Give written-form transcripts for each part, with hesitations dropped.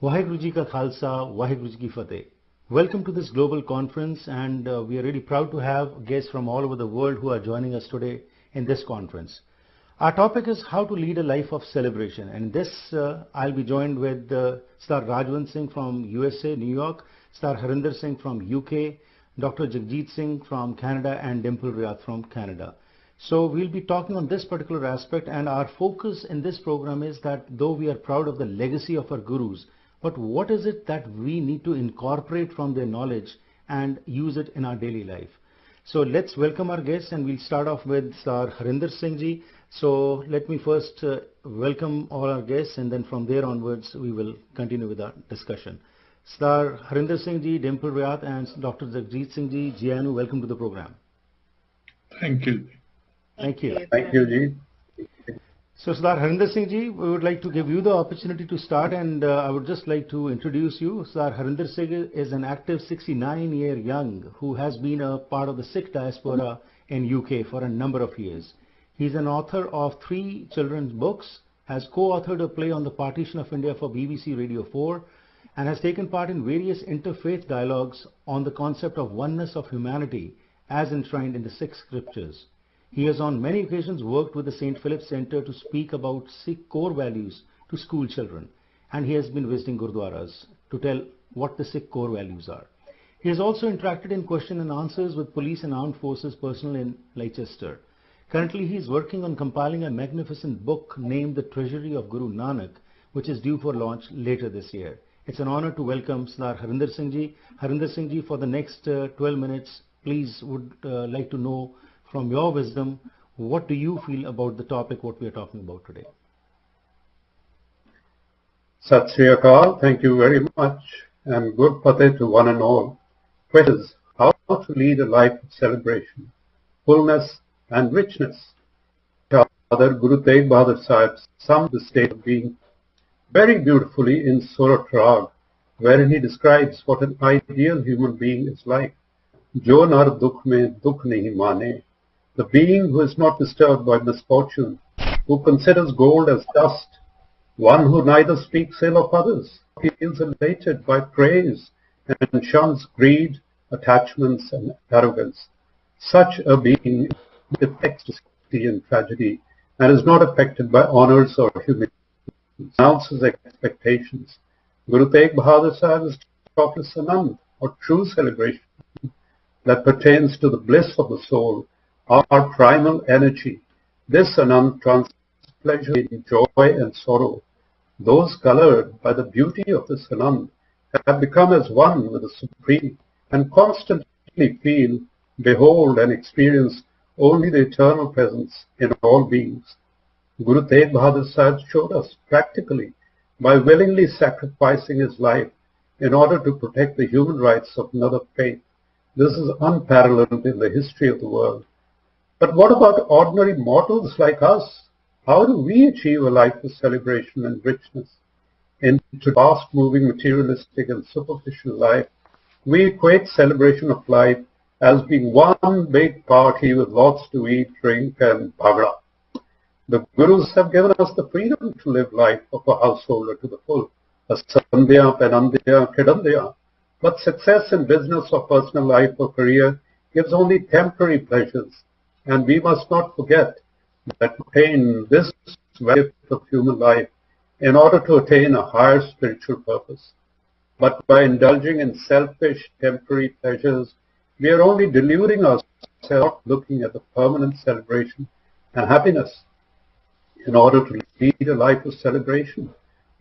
Waheguru Ji Ka Khalsa, Waheguru Ji Ki Fateh. Welcome to this global conference, and we are really proud to have guests from all over the world who are joining us today in this conference. Our topic is how to lead a life of celebration, and this I'll be joined with Star Rajwan Singh from USA, New York, Star Harpreet Singh from UK, Dr. Jadeet Singh from Canada, and Dimple Riyad from Canada. So we'll be talking on this particular aspect, and our focus in this program is that though we are proud of the legacy of our gurus, but what is it that we need to incorporate from their knowledge and use it in our daily life? So let's welcome our guests, and we'll start off with Sir Harpreet Singh Ji. So let me first welcome all our guests, and then from there onwards we will continue with our discussion. Sir Harpreet Singh Ji, Dimple Riyad, and Dr. Jadeet Singh Ji, Jianu, welcome to the program. Thank you. Thank you. Thank you, Ji. So, Sardar Harpreet Singh Ji, we would like to give you the opportunity to start, and I would just like to introduce you. Sardar Harpreet Singh is an active 69-year young who has been a part of the Sikh diaspora in UK for a number of years. He's an author of 3 children's books, has co-authored a play on the partition of India for BBC Radio 4, and has taken part in various interfaith dialogues on the concept of oneness of humanity as enshrined in the Sikh scriptures. He has on many occasions worked with the St. Philip Center to speak about Sikh core values to school children, and he has been visiting Gurdwaras to tell what the Sikh core values are. He has also interacted in question and answers with police and armed forces personnel in Leicester. Currently he is working on compiling a magnificent book named The Treasury of Guru Nanak, which is due for launch later this year. It's an honor to welcome Sardar Harpreet Singh Ji. Harpreet Singh Ji, for the next 12 minutes, please would like to know from your wisdom, what do you feel about the topic what we are talking about today? Sat Sri Akal, thank you very much, and good fateh to one and all. Question is, how to lead a life of celebration, fullness and richness. Father Guru Tegh Bahadur Sahib summed the state of being very beautifully in Surat Rag, wherein he describes what an ideal human being is like. Jo nar dukh mein dukh nahi mane. The being who is not disturbed by misfortune, who considers gold as dust, one who neither speaks ill of others, feels elated by praise, and shuns greed, attachments, and arrogance. Such a being deflects difficulty and tragedy, and is not affected by honors or humility, announces expectations. Guru Tegh Bahadur Sahib is taught us Anand, or true celebration, that pertains to the bliss of the soul, our primal energy. This Anand transcends pleasure, joy and sorrow. Those colored by the beauty of this Anand have become as one with the Supreme and constantly feel, behold and experience only the eternal presence in all beings. Guru Tegh Bahadur Sahib showed us practically by willingly sacrificing his life in order to protect the human rights of another faith. This is unparalleled in the history of the world. But what about ordinary mortals like us? How do we achieve a life of celebration and richness? In fast-moving, materialistic and superficial life, we equate celebration of life as being one big party with lots to eat, drink and bhagra. The Gurus have given us the freedom to live life of a householder to the full. A sandhya, penandhya, kedandhya. But success in business or personal life or career gives only temporary pleasures. And we must not forget that to attain this gift of human life in order to attain a higher spiritual purpose. But by indulging in selfish, temporary pleasures, we are only deluding ourselves, not looking at the permanent celebration and happiness. In order to lead a life of celebration,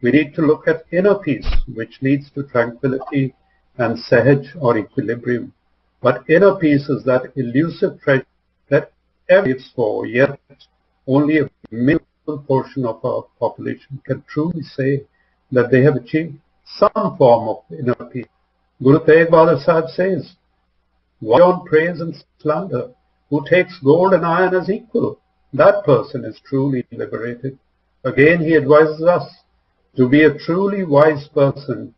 we need to look at inner peace, which leads to tranquility and sahaj or equilibrium. But inner peace is that elusive treasure that everyone lives for, yet only a minimal portion of our population can truly say that they have achieved some form of inner peace. Guru Tegh Bahadur Sahib says, "Why on praise and slander? Who takes gold and iron as equal, that person is truly liberated." Again he advises us, to be a truly wise person,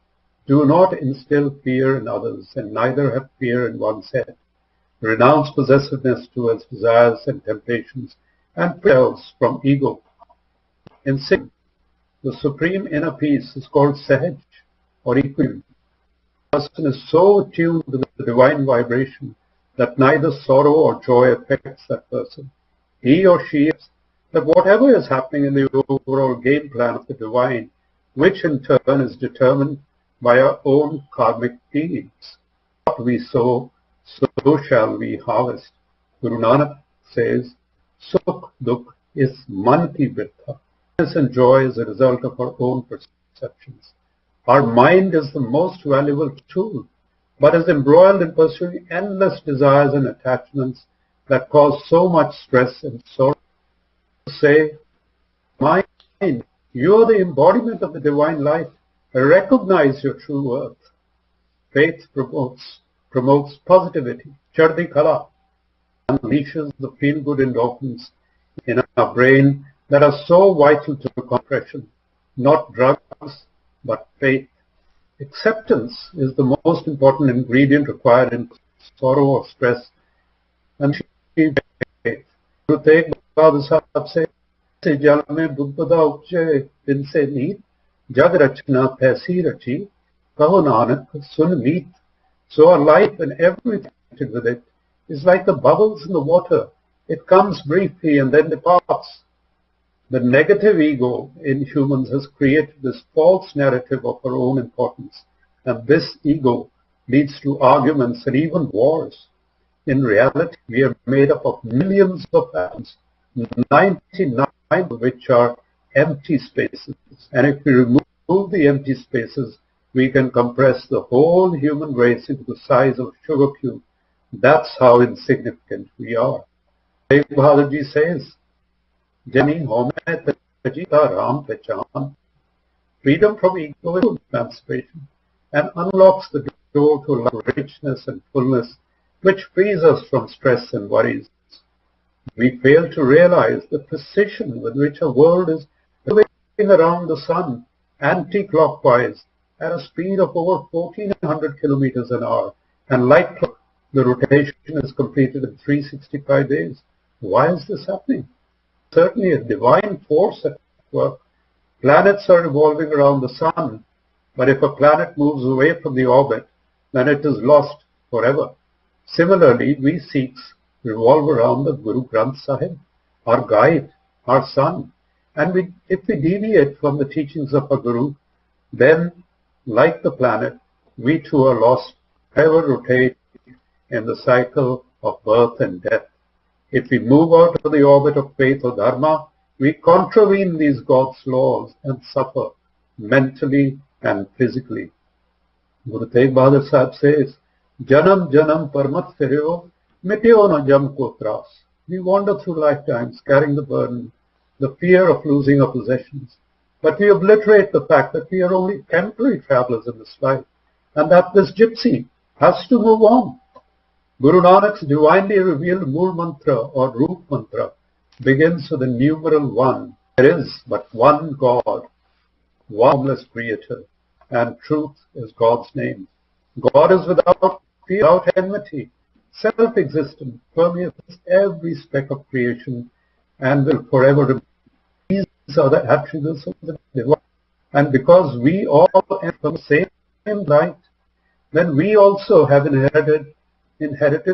do not instill fear in others, and neither have fear in one's head. Renounce possessiveness towards desires and temptations, and free ourselves from ego. In Sikh, the supreme inner peace is called sahaj, or equilibrium. The person is so attuned to the divine vibration that neither sorrow or joy affects that person. He or she is that whatever is happening in the overall game plan of the divine, which in turn is determined by our own karmic deeds. What we sow, so shall we harvest. Guru Nanak says, Sukh Dukh is man ki birtha. Happiness and joy is a result of our own perceptions. Our mind is the most valuable tool, but is embroiled in pursuing endless desires and attachments that cause so much stress and sorrow. Say, mind, you are the embodiment of the divine life. Recognize your true worth. Faith promotes positivity. Chardikla unleashes the feel-good endorphins in our brain that are so vital to compression. Not drugs, but faith. Acceptance is the most important ingredient required in sorrow or stress. And faith. Guru Tegh Bahadur Sahib says, "Se jal mein budbada upje din se neet, jag rachna paisi rachi, kaho nanak sun meet." So our life and everything with it is like the bubbles in the water. It comes briefly and then departs. The negative ego in humans has created this false narrative of our own importance, and this ego leads to arguments and even wars. In reality, we are made up of millions of atoms, 99 of which are empty spaces. And if we remove the empty spaces, we can compress the whole human race into the size of a sugar cube. That's how insignificant we are. Tegh Bahadur Ji says, Jani home tajita ram pechan. Freedom from ego is emancipation and unlocks the door to richness and fullness, which frees us from stress and worries. We fail to realize the precision with which a world is moving around the sun anti-clockwise at a speed of over 1400 kilometers an hour, and like clock, the rotation is completed in 365 days. Why is this happening? Certainly a divine force at work. Planets are revolving around the sun, but if a planet moves away from the orbit, then it is lost forever. Similarly, we Sikhs revolve around the Guru Granth Sahib, our guide, our sun. And if we deviate from the teachings of our Guru, then, like the planet, we too are lost, ever rotate in the cycle of birth and death. If we move out of the orbit of faith or dharma, we contravene these God's laws and suffer mentally and physically. Guru Tegh Bahadur Sahib says, Janam janam parmat firyo, mityo na jam ko tras. We wander through lifetimes carrying the burden, the fear of losing our possessions. But we obliterate the fact that we are only temporary travelers in this life, and that this gypsy has to move on. Guru Nanak's divinely revealed Mool Mantra or Roop Mantra begins with the numeral 1. There is but one God, one formless creator, and truth is God's name. God is without fear, without enmity, self-existent, permeates every speck of creation, and will forever remain. These are the attributes of the divine. And because we all come from the same light, then we also have inherited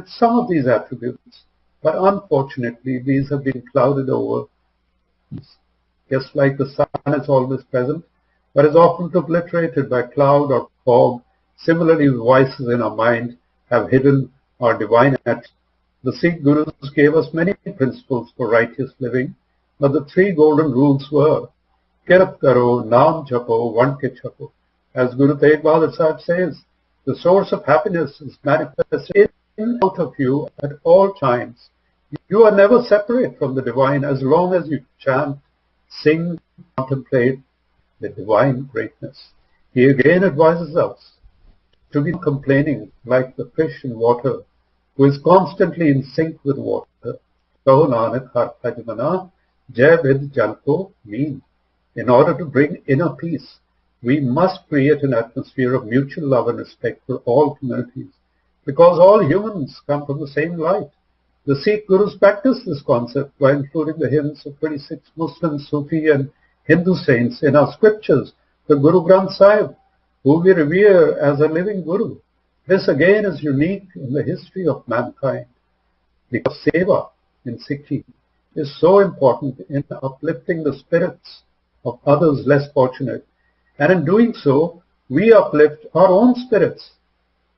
some of these attributes. But unfortunately, these have been clouded over. Just like the sun is always present, but is often obliterated by cloud or fog, similarly the voices in our mind have hidden our divine attributes. The Sikh Gurus gave us many principles for righteous living, but the three golden rules were, Kirap karo, naam japo, vanke chapo. As Guru Tegh Bahadur Sahib says, the source of happiness is manifested in and out of you at all times. You are never separate from the divine as long as you chant, sing, contemplate the divine greatness. He again advises us to be complaining like the fish in water, who is constantly in sync with water. Kaho Nanak har bhajmana, jai vid jal ko meen. In order to bring inner peace, we must create an atmosphere of mutual love and respect for all communities, because all humans come from the same light. The Sikh Gurus practice this concept by including the hymns of 26 Muslim, Sufi and Hindu saints in our scriptures, the Guru Granth Sahib. who we revere as a living Guru. This again is unique in the history of mankind, because Seva in Sikhi is so important in uplifting the spirits of others less fortunate, and in doing so, we uplift our own spirits.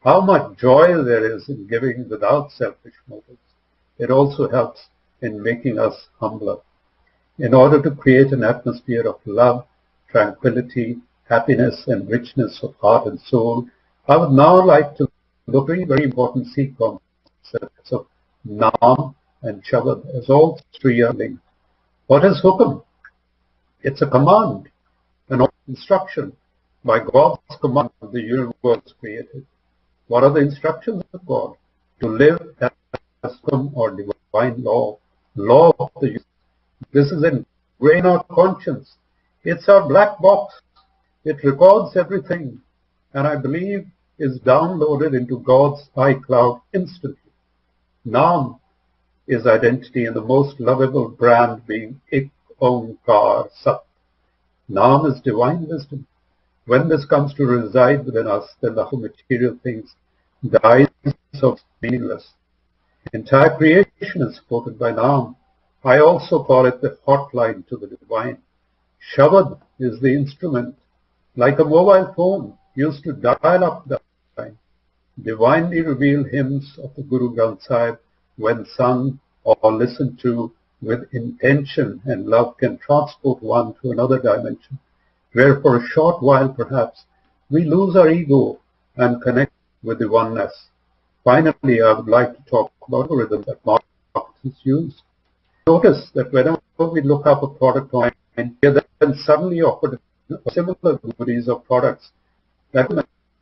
How much joy there is in giving without selfish motives. It also helps in making us humbler. In order to create an atmosphere of love, tranquility, happiness, and richness of heart and soul, I would now like to look at three very important Sikh concepts of Naam and Shabad, as all three are linked. What is Hukum? It's a command, an instruction. By God's command, the universe was created. What are the instructions of God? To live as Hukum or divine law of the universe. This is ingrained in our conscience. It's our black box. It records everything, and I believe is downloaded into God's iCloud instantly. Naam is identity, and the most lovable brand being Ik Onkar Sat. Naam is divine wisdom. When this comes to reside within us, then the whole material things dies of meaningless. Entire creation is supported by Naam. I also call it the hotline to the divine. Shabad is the instrument, like a mobile phone used to dial up the divine. Divinely revealed hymns of the Guru Granth Sahib, when sung or listened to with intention and love, can transport one to another dimension, where for a short while perhaps we lose our ego and connect with the oneness. Finally, I would like to talk about the rhythm that marketers use. Notice that whenever we look up a product online, we are then suddenly offered similar goodies or products that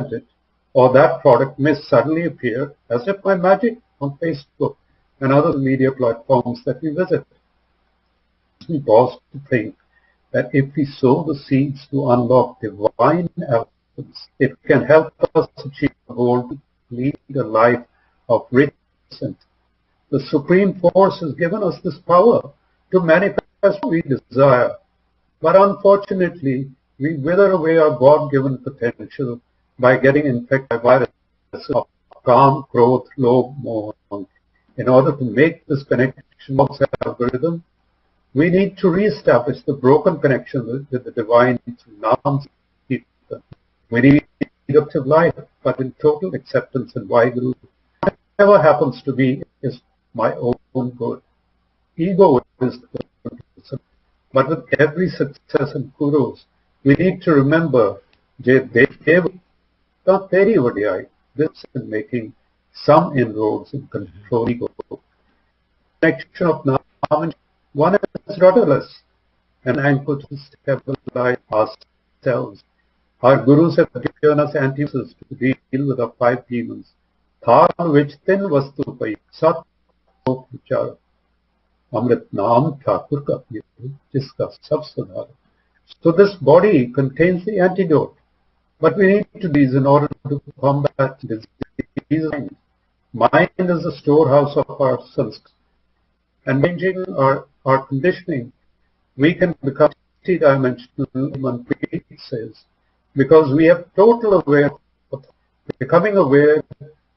it, or that product may suddenly appear as if by magic on Facebook and other media platforms that we visit. We pause to think that if we sow the seeds to unlock divine elements, it can help us achieve the goal to lead a life of richness. The Supreme Force has given us this power to manifest what we desire. But unfortunately, we wither away our God-given potential by getting infected by viruses of Kam, Krodh, Lobh, Moh. In order to make this connection algorithm, we need to re-establish the broken connection with the divine through Naam. We need productive life, but in total acceptance and Waheguru. Whatever happens to be is my own good. Ego is the person. But with every success and kudos, we need to remember Jadeet not very vadiyai. This is making some inroads in control ego. Connection of Naam, one is rudderless and anchor to stabilize ourselves. Our gurus have given us antidotes to deal with our five demons. Thaan which thin vastu pai, sat vichar. Amrit naam Thakur ka jiska sab sudhar. So this body contains the antidote. But we need to do these in order to combat disease. Mind is the storehouse of our sanskars. And changing our conditioning, we can become multi-dimensional, Harpreet says, because we have total awareness. Becoming aware,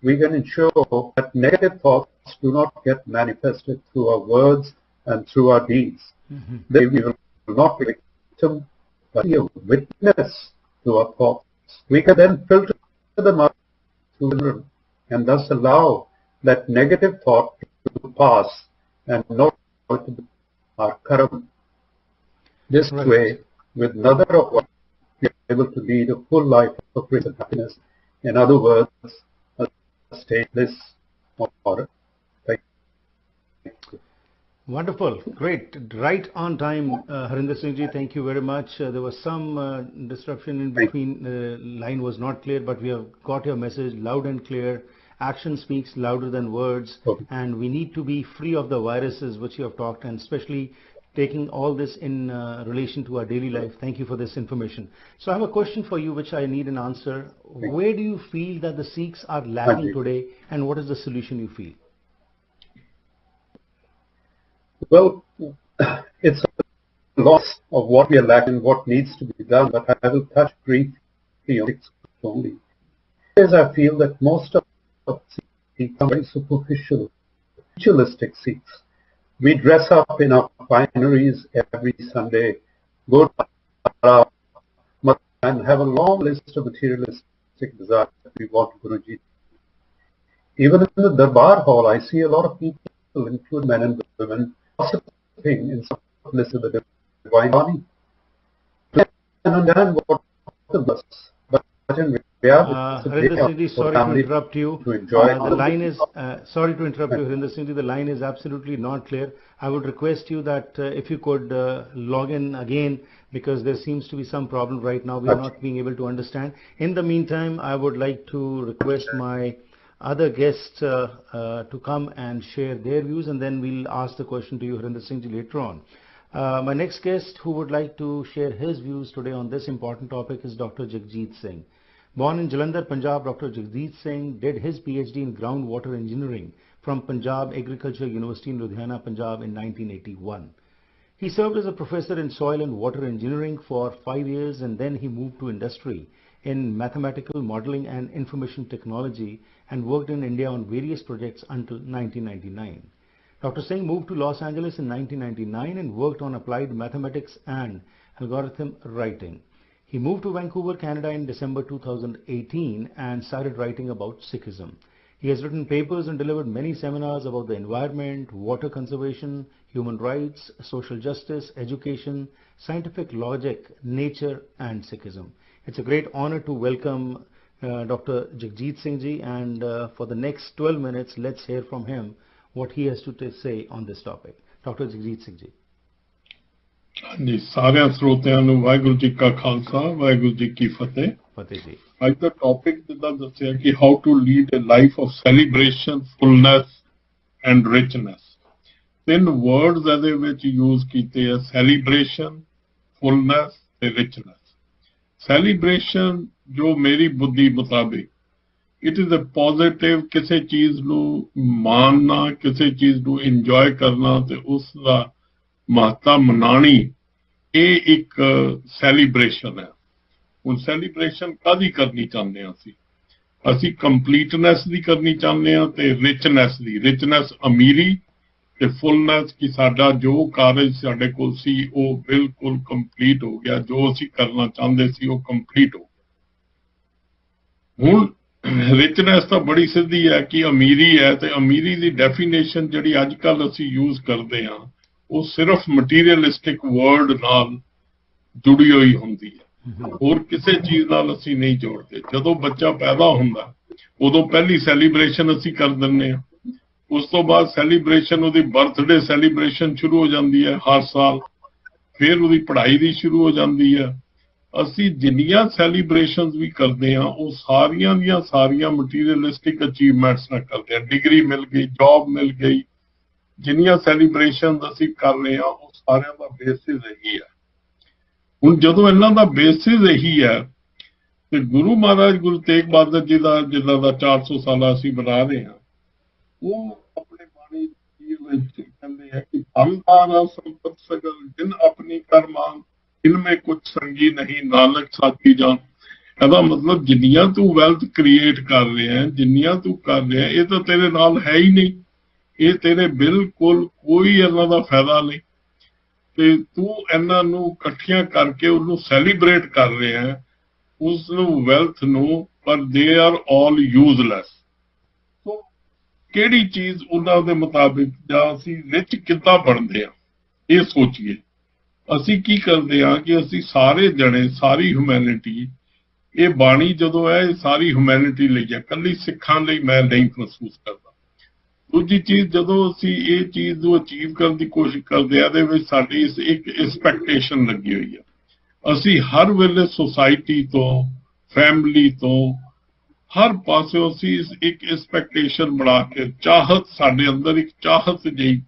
we can ensure that negative thoughts do not get manifested through our words and through our deeds. They will not be a victim, but be a witness to our thoughts. We can then filter them out through them and thus allow that negative thought to pass and not to our karma. This way, with another of us, we are able to lead a full life of grace and happiness. In other words, a stateless order. Thank you. Wonderful, great, right on time, Harinder Singh ji. Thank you very much. There was some disruption in between. The line was not clear, but we have got your message loud and clear. Action speaks louder than words, and we need to be free of the viruses which you have talked, and especially taking all this in relation to our daily life. Thank you for this information. So I have a question for you which I need an answer. Where do you feel that the Sikhs are lacking today, and what is the solution you feel? Well, it's a loss of what we are lacking, what needs to be done, but I will touch briefly Sikhs only. As I feel that most of Sikhs are very superficial, ritualistic Sikhs. We dress up in our fineries every Sunday, go to Gurdwara, and have a long list of materialistic desires that we want Guruji. Even in the Darbar Hall, I see a lot of people, including men and women, gossiping in some list of the Divine Bani. I understand what the bus, but in reality, Harinder Singh ji, sorry to interrupt you. To enjoy The line is, sorry to interrupt you, Harinder Singh ji, the line is absolutely not clear. I would request you that if you could log in again, because there seems to be some problem right now. We are not being able to understand. In the meantime, I would like to request my other guests to come and share their views, and then we'll ask the question to you, Harinder Singh ji, later on. My next guest who would like to share his views today on this important topic is Dr. Jadeet Singh. Born in Jalandhar, Punjab, Dr. Jadeet Singh did his PhD in groundwater engineering from Punjab Agricultural University in Ludhiana, Punjab in 1981. He served as a professor in soil and water engineering for 5 years, and then he moved to industry in mathematical modeling and information technology and worked in India on various projects until 1999. Dr. Singh moved to Los Angeles in 1999 and worked on applied mathematics and algorithm writing. He moved to Vancouver, Canada in December 2018 and started writing about Sikhism. He has written papers and delivered many seminars about the environment, water conservation, human rights, social justice, education, scientific logic, nature and Sikhism. It's a great honor to welcome Dr. Jadeet Singh ji, and for the next 12 minutes, let's hear from him what he has to say on this topic. Dr. Jadeet Singh ji. ਹਾਂਜੀ ਸਾਰਿਆਂ ਸਰੋਤਿਆਂ ਨੂੰ ਵਾਹਿਗੁਰੂ ਜੀ ਕਾ ਖਾਲਸਾ ਵਾਹਿਗੁਰੂ ਜੀ ਕੀ ਫਤਿਹ। ਫਤਿਹ ਜੀ। ਅੱਜ ਦਾ topic ਜਿੱਦਾਂ ਦੱਸਿਆ ਕਿ how to lead a life of celebration, fullness and richness. ਤਿੰਨ ਵਰਡਸ ਇਹਦੇ ਵਿੱਚ ਯੂਜ਼ ਕੀਤੇ ਆ, ਸੈਲੀਬ੍ਰੇਸ਼ਨ, ਫੁਲਨੈਸ ਤੇ ਰਿਚਨੈਸ। ਸੈਲੀਬ੍ਰੇਸ਼ਨ ਜੋ ਮੇਰੀ ਬੁੱਧੀ ਮੁਤਾਬਿਕ ਇਟ ਇਜ਼ ਅ ਪੋਜ਼ਿਟਿਵ, ਕਿਸੇ ਚੀਜ਼ ਨੂੰ ਮਾਣਨਾ, ਕਿਸੇ ਚੀਜ਼ ਨੂੰ ਇੰਜੋਏ ਕਰਨਾ ਤੇ ਉਸ ਦਾ ਮਹੱਤਤਾ ਮਨਾਣੀ, ਇਹ ਇੱਕ ਸੈਲੀਬ੍ਰੇਸ਼ਨ ਹੈ। ਹੁਣ ਸੈਲੀਬ੍ਰੇਸ਼ਨ ਕਾਹਦੀ ਕਰਨੀ ਚਾਹੁੰਦੇ ਹਾਂ ਅਸੀਂ ਕੰਪਲੀਟਨੈਸ ਦੀ ਕਰਨੀ ਚਾਹੁੰਦੇ ਹਾਂ ਤੇ ਰਿਚਨੈਸ ਦੀ। ਰਿਚਨੈਸ ਅਮੀਰੀ ਤੇ ਫੁੱਲਨੈਸ ਕਿ ਸਾਡਾ ਜੋ ਕਾਰਜ ਸਾਡੇ ਕੋਲ ਸੀ ਉਹ ਬਿਲਕੁਲ ਕੰਪਲੀਟ ਹੋ ਗਿਆ, ਜੋ ਅਸੀਂ ਕਰਨਾ ਚਾਹੁੰਦੇ ਸੀ ਉਹ ਕੰਪਲੀਟ ਹੋ ਗਿਆ। ਹੁਣ ਰਿਚਨੈਸ ਤਾਂ ਬੜੀ ਸਿੱਧੀ ਹੈ ਕਿ ਅਮੀਰੀ ਹੈ, ਤੇ ਅਮੀਰੀ ਦੀ ਡੈਫੀਨੇਸ਼ਨ ਜਿਹੜੀ ਅੱਜ ਕੱਲ੍ਹ ਅਸੀਂ ਯੂਜ਼ ਕਰਦੇ ਹਾਂ ਉਹ ਸਿਰਫ ਮਟੀਰੀਅਲਿਸਟਿਕ ਵਰਡ ਨਾਲ ਜੁੜੀ ਹੋਈ ਹੁੰਦੀ ਹੈ, ਹੋਰ ਕਿਸੇ ਚੀਜ਼ ਨਾਲ ਅਸੀਂ ਨਹੀਂ ਜੋੜਦੇ। ਜਦੋਂ ਬੱਚਾ ਪੈਦਾ ਹੁੰਦਾ ਉਦੋਂ ਪਹਿਲੀ ਸੈਲੀਬ੍ਰੇਸ਼ਨ ਅਸੀਂ ਕਰ ਦਿੰਦੇ ਹਾਂ, ਉਸ ਤੋਂ ਬਾਅਦ ਸੈਲੀਬ੍ਰੇਸ਼ਨ ਉਹਦੀ ਬਰਥਡੇ ਸੈਲੀਬ੍ਰੇਸ਼ਨ ਸ਼ੁਰੂ ਹੋ ਜਾਂਦੀ ਹੈ ਹਰ ਸਾਲ, ਫਿਰ ਉਹਦੀ ਪੜ੍ਹਾਈ ਦੀ ਸ਼ੁਰੂ ਹੋ ਜਾਂਦੀ ਹੈ। ਅਸੀਂ ਜਿੰਨੀਆਂ ਸੈਲੀਬ੍ਰੇਸ਼ਨਸ ਵੀ ਕਰਦੇ ਹਾਂ ਉਹ ਸਾਰੀਆਂ ਦੀਆਂ ਸਾਰੀਆਂ ਮਟੀਰੀਅਲਿਸਟਿਕ ਅਚੀਵਮੈਂਟਸ ਨਾਲ ਕਰਦੇ ਹਾਂ। ਡਿਗਰੀ ਮਿਲ ਗਈ, ਜੌਬ ਮਿਲ ਗਈ, ਜਿੰਨੀਆਂ ਸੈਲੀਬ੍ਰੇਸ਼ਨ ਅਸੀਂ ਕਰ ਰਹੇ ਹਾਂ ਉਹ ਸਾਰਿਆਂ ਦਾ ਬੇਸਿਸ ਇਹੀ ਹੈ। ਹੁਣ ਜਦੋਂ ਇਹਨਾਂ ਦਾ ਬੇਸਿਸ ਇਹੀ ਹੈ ਤੇ ਗੁਰੂ ਮਹਾਰਾਜ ਗੁਰੂ ਤੇਗ ਬਹਾਦਰ ਜੀ ਦਾ ਜਿਨ੍ਹਾਂ ਦਾ 400 ਸਾਲਾ ਅਸੀਂ ਬਣਾ ਰਹੇ ਹਾਂ, ਉਹ ਆਪਣੇ ਬਾਣੀ ਵਿੱਚ ਕਹਿੰਦੇ ਹੈ ਕਿ ਧੰਦਾਰਾ ਸੰਪਤ ਸਗਲ ਜਿਨ ਆਪਣੀ ਕਰਮਾਨ ਇਨਮੇ ਕੁਛ ਸੰਗੀ ਨਹੀਂ ਨਾਨਕ ਸਾਥੀ ਜਾਨ। ਇਹਦਾ ਮਤਲਬ ਜਿੰਨੀਆਂ ਤੂੰ ਵੈਲਥ ਕ੍ਰੀਏਟ ਕਰ ਰਿਹਾ, ਜਿੰਨੀਆਂ ਤੂੰ ਕਰ ਰਿਹਾ, ਇਹ ਤਾਂ ਤੇਰੇ ਨਾਲ ਹੈ ਹੀ ਨਹੀਂ, ਇਹ ਤੇਰੇ ਬਿਲਕੁਲ ਕੋਈ ਇਹਨਾਂ ਦਾ ਫਾਇਦਾ ਨਹੀਂ, ਤੇ ਤੂੰ ਇਹਨਾਂ ਨੂੰ ਇਕੱਠੀਆਂ ਕਰਕੇ ਉਹਨੂੰ ਸੈਲੀਬ੍ਰੇਟ ਕਰ ਰਿਹਾ ਉਸ ਨੂੰ ਵੈਲਥ ਨੂੰ, ਪਰ ਦੇ ਆਰ ਆਲ ਯੂਜ਼ਲੈਸ। ਸੋ ਕਿਹੜੀ ਚੀਜ਼ ਉਹਨਾਂ ਦੇ ਮੁਤਾਬਿਕ ਜਾਂ ਅਸੀਂ ਰਿਚ ਕਿੱਦਾਂ ਬਣਦੇ ਹਾਂ ਇਹ ਸੋਚੀਏ। ਅਸੀਂ ਕੀ ਕਰਦੇ ਹਾਂ ਕਿ ਅਸੀਂ ਸਾਰੇ ਜਣੇ, ਸਾਰੀ ਹਿਊਮੈਨਿਟੀ, ਇਹ ਬਾਣੀ ਜਦੋਂ ਹੈ ਇਹ ਸਾਰੀ ਹਿਊਮੈਨਿਟੀ ਲਈ ਹੈ, ਇਕੱਲੀ ਸਿੱਖਾਂ ਲਈ ਮੈਂ ਨਹੀਂ ਮਹਿਸੂਸ ਕਰਦਾ। ਦੂਜੀ ਚੀਜ਼, ਜਦੋਂ ਅਸੀਂ ਇਹ ਚੀਜ਼ ਨੂੰ ਅਚੀਵ ਕਰਨ ਦੀ ਕੋਸ਼ਿਸ਼ ਕਰਦੇ ਹਾਂ ਇਹਦੇ ਵਿੱਚ ਸਾਡੀ ਇੱਕ ਐਕਸਪੈਕਟੇਸ਼ਨ ਲੱਗੀ ਹੋਈ ਹੈ। ਅਸੀਂ ਹਰ ਵੇਲੇ ਸੁਸਾਇਟੀ ਤੋਂ, ਫੈਮਿਲੀ ਤੋਂ, ਹਰ ਪਾਸਿਓਂ ਅਸੀਂ ਇੱਕ ਐਕਸਪੈਕਟੇਸ਼ਨ ਬਣਾ ਕੇ, ਚਾਹਤ ਸਾਡੇ ਅੰਦਰ ਇੱਕ ਚਾਹਤ ਜਿਹੀ,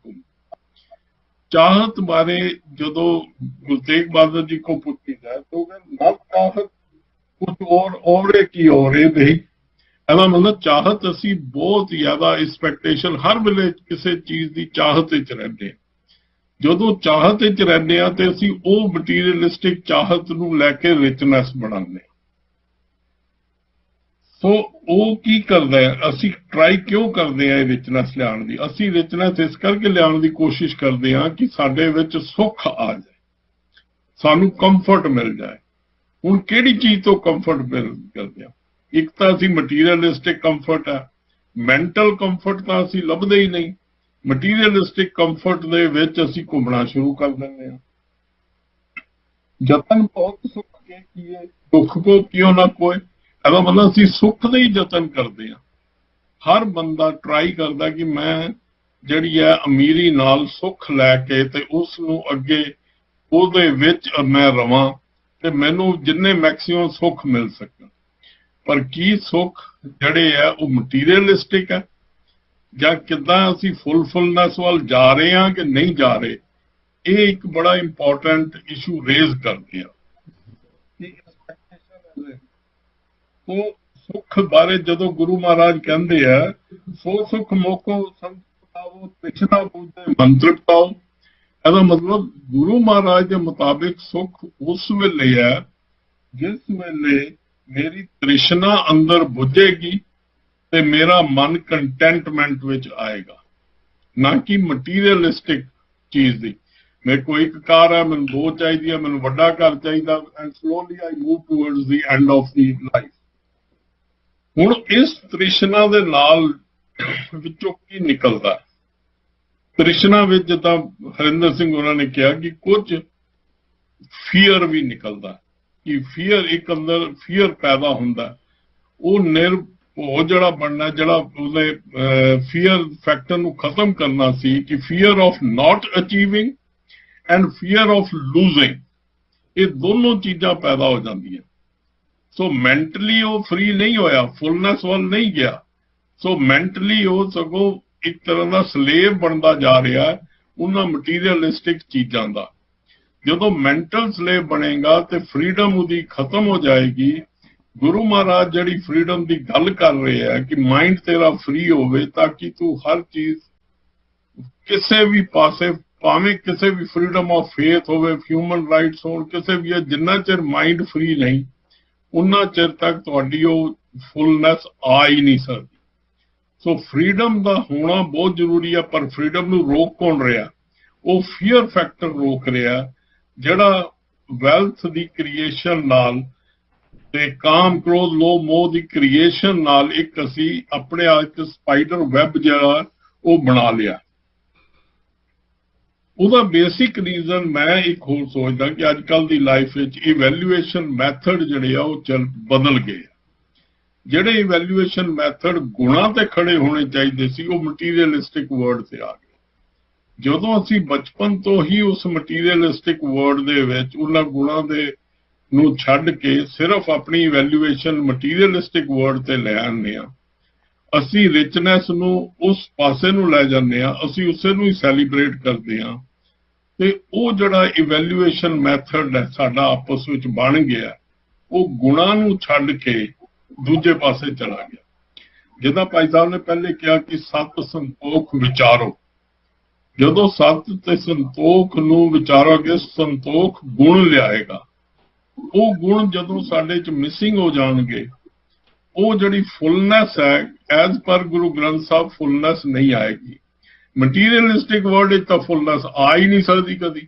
ਚਾਹਤ ਬਾਰੇ ਜਦੋਂ ਗੁਰੂ ਤੇਗ ਬਹਾਦਰ ਜੀ ਕੋ ਪੁੱਛੀਦਾ ਤਾਂ ਨਵ ਚਾਹਤ ਕੁਛ ਔਰ ਕੀ ਹੋ ਰਹੇ ਨਹੀਂ। ਇਹਦਾ ਮਤਲਬ ਚਾਹਤ ਅਸੀਂ ਬਹੁਤ ਜ਼ਿਆਦਾ ਐਕਸਪੈਕਟੇਸ਼ਨ, ਹਰ ਵੇਲੇ ਕਿਸੇ ਚੀਜ਼ ਦੀ ਚਾਹਤ ਵਿੱਚ ਰਹਿੰਦੇ ਹਾਂ। ਜਦੋਂ ਚਾਹਤ ਵਿੱਚ ਰਹਿੰਦੇ ਹਾਂ ਤੇ ਅਸੀਂ ਉਹ ਮਟੀਰੀਅਲਿਸਟਿਕ ਚਾਹਤ ਨੂੰ ਲੈ ਕੇ ਰਿਚਨੈਸ ਬਣਾਉਂਦੇ ਹਾਂ। ਸੋ ਉਹ ਕੀ ਕਰਦਾ ਹੈ, ਅਸੀਂ ਟਰਾਈ ਕਿਉਂ ਕਰਦੇ ਹਾਂ ਇਹ ਰਿਚਨੈਸ ਲਿਆਉਣ ਦੀ? ਅਸੀਂ ਰਿਚਨੈਸ ਇਸ ਕਰਕੇ ਲਿਆਉਣ ਦੀ ਕੋਸ਼ਿਸ਼ ਕਰਦੇ ਹਾਂ ਕਿ ਸਾਡੇ ਵਿੱਚ ਸੁੱਖ ਆ ਜਾਏ, ਸਾਨੂੰ ਕੰਫਰਟ ਮਿਲ ਜਾਏ। ਹੁਣ ਕਿਹੜੀ ਚੀਜ਼ ਤੋਂ ਕੰਫਰਟ ਮਿਲ ਕਰਦੇ ਹਾਂ? ਇੱਕ ਤਾਂ ਅਸੀਂ ਮਟੀਰੀਅਲਿਸਟਿਕ ਕੰਫਰਟ ਹੈ, ਮੈਂਟਲ ਕੰਫਰਟ ਤਾਂ ਅਸੀਂ ਲੱਭਦੇ ਹੀ ਨਹੀਂ। ਮਟੀਰੀਅਲਿਸਟਿਕ ਕੰਫਰਟ ਦੇ ਵਿੱਚ ਅਸੀਂ ਘੁੰਮਣਾ ਸ਼ੁਰੂ ਕਰ ਦਿੰਦੇ ਹਾਂ। ਯਤਨ ਬਹੁਤ ਸੁੱਖ ਕੇ ਕੀਏ, ਦੁੱਖ ਕੋ ਕਿਉਂ ਨਾ ਕੋਏ। ਇਹਦਾ ਮਤਲਬ ਅਸੀਂ ਸੁੱਖ ਦੇ ਹੀ ਯਤਨ ਕਰਦੇ ਹਾਂ। ਹਰ ਬੰਦਾ ਟਰਾਈ ਕਰਦਾ ਕਿ ਮੈਂ ਜਿਹੜੀ ਹੈ ਅਮੀਰੀ ਨਾਲ ਸੁੱਖ ਲੈ ਕੇ ਤੇ ਉਸ ਨੂੰ ਅੱਗੇ ਉਹਦੇ ਵਿੱਚ ਮੈਂ ਰਵਾਂ ਤੇ ਮੈਨੂੰ ਜਿੰਨੇ ਮੈਕਸਿਮਮ ਸੁੱਖ ਮਿਲ ਸਕਣ। ਪਰ ਕੀ ਸੁੱਖ ਜਿਹੜੇ ਆ ਉਹ ਮਟੀਰੀਅਲਿਸਟਿਕ ਹੈ, ਜਾਂ ਕਿੱਦਾਂ ਅਸੀਂ ਫੁੱਲਫੁਲਨੈਸ ਵੱਲ ਜਾ ਰਹੇ ਹਾਂ ਕਿ ਨਹੀਂ ਜਾ ਰਹੇ? ਇਹ ਇੱਕ ਬੜਾ ਇੰਪੋਰਟੈਂਟ ਇਸ਼ੂ ਰੇਜ਼ ਕਰਦੇ ਆ। ਉਹ ਸੁੱਖ ਬਾਰੇ ਜਦੋਂ ਗੁਰੂ ਮਹਾਰਾਜ ਕਹਿੰਦੇ ਆ, ਸੋ ਸੁੱਖ ਮੋਕੋ ਸੰਤਾਵੋ ਤ੍ਰਿਸ਼ਨਾ ਬੂਝੇ ਮਨ ਤ੍ਰਿਪਤਾਓ। ਇਹਦਾ ਮਤਲਬ ਗੁਰੂ ਮਹਾਰਾਜ ਦੇ ਮੁਤਾਬਿਕ ਸੁੱਖ ਉਸ ਵੇਲੇ ਹੈ ਜਿਸ ਵੇਲੇ ਮੇਰੀ ਤ੍ਰਿਸ਼ਨਾ ਅੰਦਰ ਬੁਝੇਗੀ ਤੇ ਮੇਰਾ ਮਨ ਕੰਟੈਂਟਮੈਂਟ ਵਿੱਚ ਆਏਗਾ, ਨਾ ਕਿ ਮਟੀਰੀਅਲਿਸਟਿਕ ਚੀਜ਼ ਦੀ। ਮੇਰੇ ਕੋਲ ਇੱਕ ਕਾਰ ਹੈ, ਮੈਨੂੰ ਦੋ ਚਾਹੀਦੀ ਹੈ, ਮੈਨੂੰ ਵੱਡਾ ਘਰ ਚਾਹੀਦਾ, and slowly I move towards the end of the life. ਹੁਣ ਇਸ ਤ੍ਰਿਸ਼ਨਾ ਦੇ ਨਾਲ ਵਿੱਚੋਂ ਕੀ ਨਿਕਲਦਾ? ਤ੍ਰਿਸ਼ਨਾ ਵਿੱਚ ਜਿੱਦਾਂ ਹਰਿੰਦਰ ਸਿੰਘ ਉਹਨਾਂ ਨੇ ਕਿਹਾ ਕਿ ਕੁਝ ਫੀਅਰ ਵੀ ਨਿਕਲਦਾ, ਕਿ ਫੀਅਰ ਇੱਕ ਅੰਦਰ ਫੀਅਰ ਪੈਦਾ ਹੁੰਦਾ। ਉਹ ਉਹ ਜਿਹੜਾ ਬਣਨਾ, ਜਿਹੜਾ ਉਹਨੇ ਫੀਅਰ ਫੈਕਟਰ ਨੂੰ ਖਤਮ ਕਰਨਾ ਸੀ, ਕਿ fear of not achieving and fear of losing, ਇਹ ਦੋਨੋਂ ਚੀਜ਼ਾਂ ਪੈਦਾ ਹੋ ਜਾਂਦੀਆਂ। ਸੋ ਮੈਂਟਲੀ ਉਹ ਫ੍ਰੀ ਨਹੀਂ ਹੋਇਆ, ਫੁੱਲਨੈਸ ਵੱਲ ਨਹੀਂ ਗਿਆ। ਸੋ ਮੈਂਟਲੀ ਉਹ ਸਗੋਂ ਇੱਕ ਤਰ੍ਹਾਂ ਦਾ ਸਲੇਵ ਬਣਦਾ ਜਾ ਰਿਹਾ ਉਹਨਾਂ ਮਟੀਰੀਅਲਿਸਟਿਕ ਚੀਜ਼ਾਂ ਦਾ। ਜਦੋਂ ਮੈਂਟਲ ਸਲੇਵ ਬਣੇਗਾ ਤੇ ਫਰੀडम ਉਹਦੀ ਖਤਮ ਹੋ ਜਾਏਗੀ। ਗੁਰੂ ਮਹਾਰਾਜ ਜਿਹੜੀ ਫਰੀडम ਦੀ ਗੱਲ ਕਰ ਰਹੇ ਆ ਕਿ ਮਾਈਂਡ ਤੇਰਾ ਫ੍ਰੀ ਹੋਵੇ ਤਾਂ ਕਿ ਤੂੰ ਹਰ ਚੀਜ਼ ਕਿਸੇ ਵੀ ਪਾਸੇ, ਭਾਵੇਂ ਕਿਸੇ ਵੀ ਫਰੀडम ਆਫ ਫੇਥ ਹੋਵੇ, ਹਿਊਮਨ ਰਾਈਟਸ ਹੋਣ, ਕਿਸੇ ਵੀ, ਜਿੰਨਾ ਚਿਰ ਮਾਈਂਡ ਫ੍ਰੀ ਨਹੀਂ ਉਨਾ ਚਿਰ ਤੱਕ ਤੁਹਾਡੀ ਉਹ ਫੁੱਲਨੈਸ ਆ ਹੀ ਨਹੀਂ ਸਕਦੀ। ਸੋ ਫਰੀडम ਦਾ ਹੋਣਾ ਬਹੁਤ ਜ਼ਰੂਰੀ ਆ। ਪਰ ਫਰੀडम ਨੂੰ ਰੋਕ ਕੌਣ ਰਿਹਾ? ਉਹ ਫੀਅਰ ਫੈਕਟਰ ਰੋਕ ਰਿਹਾ, ਜਿਹੜਾ ਵੈਲਥ ਦੀ ਕ੍ਰੀਏਸ਼ਨ ਨਾਲ ਤੇ ਕਾਮ ਕ੍ਰੋਧ ਲੋਭ ਮੋਹ ਦੀ ਕ੍ਰੀਏਸ਼ਨ ਨਾਲ ਇੱਕ ਅਸੀਂ ਆਪਣੇ ਆਪ ਚ ਸਪਾਈਡਰ ਵੈਬ ਜਿਹੜਾ ਉਹ ਬਣਾ ਲਿਆ। ਉਹਦਾ ਬੇਸਿਕ ਰੀਜ਼ਨ ਮੈਂ ਇੱਕ ਹੋਰ ਸੋਚਦਾ ਕਿ ਅੱਜ ਕੱਲ੍ਹ ਦੀ ਲਾਈਫ ਵਿੱਚ ਇਵੈਲੂਏਸ਼ਨ ਮੈਥਡ ਜਿਹੜੇ ਆ ਉਹ ਬਦਲ ਗਏ। ਜਿਹੜੇ ਇਵੈਲੂਏਸ਼ਨ ਮੈਥਡ ਗੁਣਾਂ ਤੇ ਖੜੇ ਹੋਣੇ ਚਾਹੀਦੇ ਸੀ, ਉਹ ਮਟੀਰੀਅਲਿਸਟਿਕ ਵਰਡ ਤੇ ਆ ਗਏ। ਜਦੋਂ ਅਸੀਂ ਬਚਪਨ ਤੋਂ ਹੀ ਉਸ ਮਟੀਰੀਅਲਿਸਟਿਕ ਵਰਡ ਦੇ ਵਿੱਚ ਉਹਨਾਂ ਗੁਣਾਂ ਦੇ ਨੂੰ ਛੱਡ ਕੇ ਸਿਰਫ ਆਪਣੀ ਇਵੈਲੂਏਸ਼ਨ ਮਟੀਰੀਅਲਿਸਟਿਕ ਵਰਡ ਤੇ ਲੈ ਆਉਂਦੇ ਹਾਂ, ਅਸੀਂ ਰਿਚਨੈਸ ਨੂੰ ਉਸ ਪਾਸੇ ਨੂੰ ਲੈ ਜਾਂਦੇ ਹਾਂ, ਅਸੀਂ ਉਸੇ ਨੂੰ ਹੀ ਸੈਲੀਬ੍ਰੇਟ ਕਰਦੇ ਹਾਂ। ਤੇ ਉਹ ਜਿਹੜਾ ਇਵੈਲੂਏਸ਼ਨ ਮੈਥਡ ਹੈ ਸਾਡਾ ਆਪਸ ਵਿੱਚ ਬਣ ਗਿਆ, ਉਹ ਗੁਣਾਂ ਨੂੰ ਛੱਡ ਕੇ ਦੂਜੇ ਪਾਸੇ ਚਲਾ ਗਿਆ। ਜਿੱਦਾਂ ਭਾਈ ਸਾਹਿਬ ਨੇ ਪਹਿਲੇ ਕਿਹਾ ਕਿ ਸਤ ਸੰਤੋਖ ਵਿਚਾਰੋ। ਜਦੋਂ ਸਤ ਤੇ ਸੰਤੋਖ ਨੂੰ ਵਿਚਾਰੋਗੇ, ਸੰਤੋਖ ਗੁਣ ਲਿਆਏਗਾ। ਉਹ ਗੁਣ ਜਦੋਂ ਸਾਡੇ ਚ ਮਿਸਿੰਗ ਹੋ ਜਾਣਗੇ, ਉਹ ਜਿਹੜੀ ਫੁੱਲਨੈਸ ਹੈ ਐਜ਼ ਪਰ ਗੁਰੂ ਗ੍ਰੰਥ ਸਾਹਿਬ ਫੁੱਲਨੈਸ ਨਹੀਂ ਆਏਗੀ। ਮਟੀਰੀਅਲਿਸਟਿਕ ਵਰਲਡ ਵਿੱਚ ਤਾਂ ਫੁੱਲਨੈਸ ਆ ਹੀ ਨਹੀਂ ਸਕਦੀ ਕਦੀ,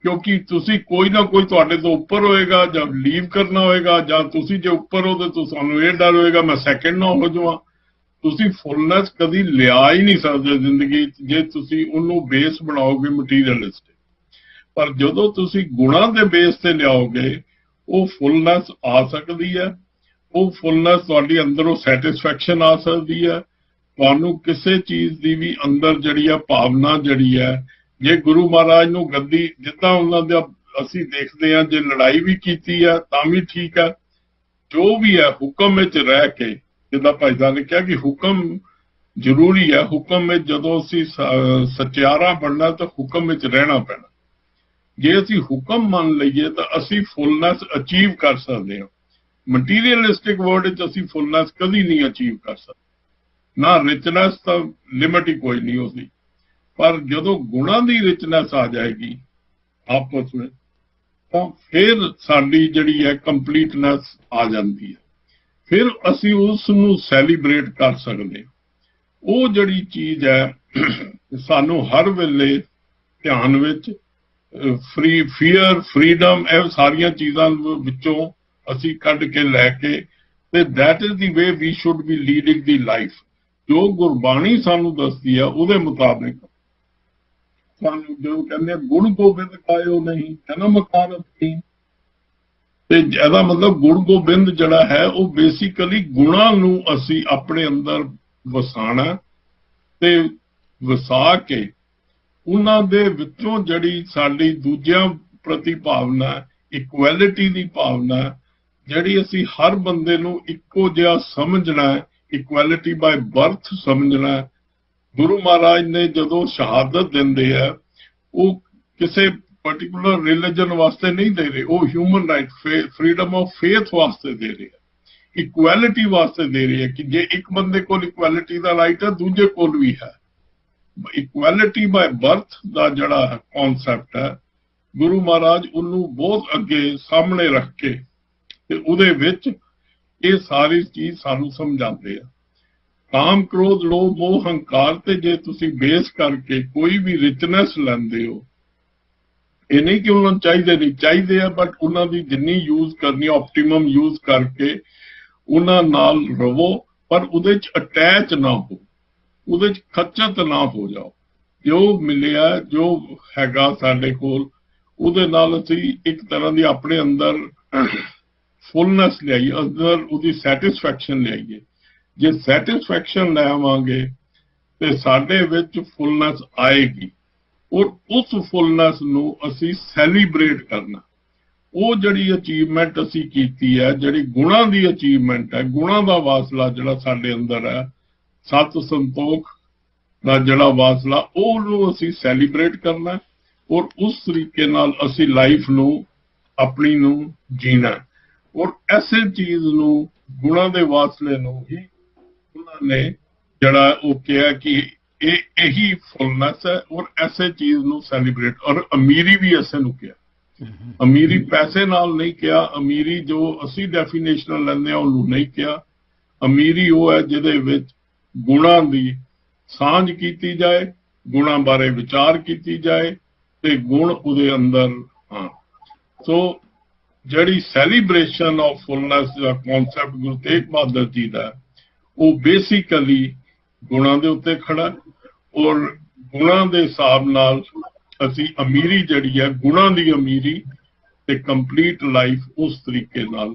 ਕਿਉਂਕਿ ਤੁਸੀਂ ਕੋਈ ਨਾ ਕੋਈ ਤੁਹਾਡੇ ਤੋਂ ਉੱਪਰ ਹੋਏਗਾ ਜਾਂ ਲੀਵ ਕਰਨਾ ਹੋਏਗਾ, ਜਾਂ ਤੁਸੀਂ ਜੇ ਉੱਪਰ ਹੋ ਤੇ ਤੁਹਾਨੂੰ ਇਹ ਡਰ ਹੋਏਗਾ ਮੈਂ ਸੈਕਿੰਡ ਨਾ ਹੋ ਜਾਵਾਂ। ਤੁਸੀਂ ਫੁੱਲਨੈਸ ਕਦੀ ਲਿਆ ਹੀ ਨਹੀਂ ਸਕਦੇ ਜ਼ਿੰਦਗੀ ਜੇ ਤੁਸੀਂ ਉਹਨੂੰ ਬੇਸ ਬਣਾਓਗੇ ਮਟੀਰੀਅਲਿਸਟਿਕ। ਪਰ ਜਦੋਂ ਤੁਸੀਂ ਗੁਣਾਂ ਦੇ ਬੇਸ ਤੇ ਲਿਆਓਗੇ, ਉਹ ਫੁੱਲਨੈਸ ਆ ਸਕਦੀ ਹੈ। ਉਹ ਫੁੱਲਨੈਸ ਤੁਹਾਡੀ ਅੰਦਰੋਂ ਸੈਟਿਸਫੈਕਸ਼ਨ ਆ ਸਕਦੀ ਹੈ। ਤੁਹਾਨੂੰ ਕਿਸੇ ਚੀਜ਼ ਦੀ ਵੀ ਅੰਦਰ ਜਿਹੜੀ ਆ ਭਾਵਨਾ ਜਿਹੜੀ ਹੈ, ਜੇ ਗੁਰੂ ਮਹਾਰਾਜ ਨੂੰ ਗੱਦੀ, ਜਿੱਦਾਂ ਉਹਨਾਂ ਦਾ ਅਸੀਂ ਦੇਖਦੇ ਹਾਂ, ਜੇ ਲੜਾਈ ਵੀ ਕੀਤੀ ਹੈ ਤਾਂ ਵੀ ਠੀਕ ਹੈ। ਜੋ ਵੀ ਹੈ ਹੁਕਮ ਵਿੱਚ ਰਹਿ ਕੇ, ਜਿੱਦਾਂ ਭਾਈ ਸਾਹਿਬ ਨੇ ਕਿਹਾ ਕਿ ਹੁਕਮ ਜ਼ਰੂਰੀ ਹੈ। ਹੁਕਮ ਵਿੱਚ ਜਦੋਂ ਅਸੀਂ ਸਚਿਆਰਾ ਬਣਨਾ ਤਾਂ ਹੁਕਮ ਵਿੱਚ ਰਹਿਣਾ ਪੈਣਾ। ਜੇ ਅਸੀਂ ਹੁਕਮ ਮੰਨ ਲਈਏ ਤਾਂ ਅਸੀਂ ਫੁੱਲਨੈਸ ਅਚੀਵ ਕਰ ਸਕਦੇ ਹਾਂ। ਮਟੀਰੀਅਲਿਸਟਿਕ ਵਰਲਡ ਵਿੱਚ ਅਸੀਂ ਫੁੱਲਨੈਸ ਕਦੀ ਨਹੀਂ ਅਚੀਵ ਕਰ ਸਕਦੇ, ਨਾ ਰਿਚਨੈਸ ਤਾਂ ਲਿਮਿਟ ਹੀ ਕੋਈ ਨਹੀਂ ਉਸਦੀ। ਪਰ ਜਦੋਂ ਗੁਣਾਂ ਦੀ ਰਿਚਨੈਸ ਆ ਜਾਏਗੀ ਆਪਸ ਵਿੱਚ, ਤਾਂ ਫਿਰ ਸਾਡੀ ਜਿਹੜੀ ਹੈ ਕੰਪਲੀਟਨੈਸ ਆ ਜਾਂਦੀ ਹੈ। फिर असी उसनूं सैलीब्रेट कर सकते। वो जड़ी चीज है सानू हर वेले ध्यान विच फ्री फीयर फ्रीडम यह सारिया चीज़ां विचों असी कढ के लैके ते that is the way we should be leading the life. जो गुरबाणी सानू दसदी है उहदे मुताबिक सानू जो कहंदे गुण गोबिंद खायो नहीं है ना मकारत की, ते ज्यादा मतलब गुण गोबिंद जड़ा है वो बेसिकली गुणां नू असी अपने अंदर वसाना ते वसा के उन्हां दे विचों जड़ी साडी दूजियां प्रति भावना इक्वैलिटी दी भावना जड़ी असी हर बंदे नू इक्को जिहा समझना, इक्वैलिटी बाय बर्थ समझना। गुरु महाराज ने जदों शहादत देंदे है वो किसी पर्टिकुलर रिलीजन वास्ते नहीं दे रहे, वो human right freedom of faith वास्ते दे रहे हैं, इक्वैलिटी वास्ते दे रहे हैं कि जे एक बंदे को इक्वैलिटी का राइट है दूजे को भी है। इक्वैलिटी बाय बर्थ का जड़ा कॉन्सैप्ट है गुरु महाराज उन्होंने बहुत अगे सामने रख के ते उहदे विच ये सारी चीज सानू समझाते हैं। काम क्रोध लोभ मोह हंकार ते जे तुसी बेस करके कोई भी रिचनेस लैंदे हो, ये नहीं कि उन्होंने चाहिए नहीं चाहिए है, बट उन्होंने जिन्नी यूज करनी ऑप्टिमम यूज करके उन्होंने नाल रवो, पर उहदे च अटैच ना हो, उहदे च खच्चत ना हो जाओ। जो मिलिया जो हैगा साडे कोल उहदे नाल असीं एक तरह की अपने अंदर फुलनेस लियाई, अंदर उहदी सैटिस्फैक्शन लियाईए। जे सैटिस्फैक्शन लैवांगे ते साडे विच फुलनेस आएगी और उस फुलनेस नू असी सैलीब्रेट करना। वो जड़ी अचीवमेंट असी कीती है, जड़ी गुणा दी अचीवमेंट है, गुणा दा वासला जड़ा साडे अंदर है, सत संतोख दा जड़ा वासला वो असी सैलीब्रेट करना और उस तरीके नाल असी लाइफ नू अपनी नू जीना। और ऐसे चीज नू गुणा दे वासले नू ही उन्होंने जड़ा वो कहा कि यही फुलनेस है और ऐसे चीज नू सैलीब्रेट। और अमीरी भी ऐसे नू किया, अमीरी पैसे नाल नहीं किया, अमीरी जो असी डेफिनेशन लैंदे उन्होंने नहीं किया। अमीरी वो है जिहदे विच गुणा दी सांझ कीती जाए, गुणा बारे विचार कीती जाए ते गुण उहदे अंदर। हाँ, सो जड़ी सैलीब्रेशन ऑफ फुलनेस का कॉन्सैप्ट गुरु तेग बहादुर जी का वो बेसिकली गुणा दे उत्ते खड़ा और गुणा दे हिसाब नाल असी अमीरी जड़ी है गुणा दी अमीरी ते कंप्लीट लाइफ उस तरीके नाल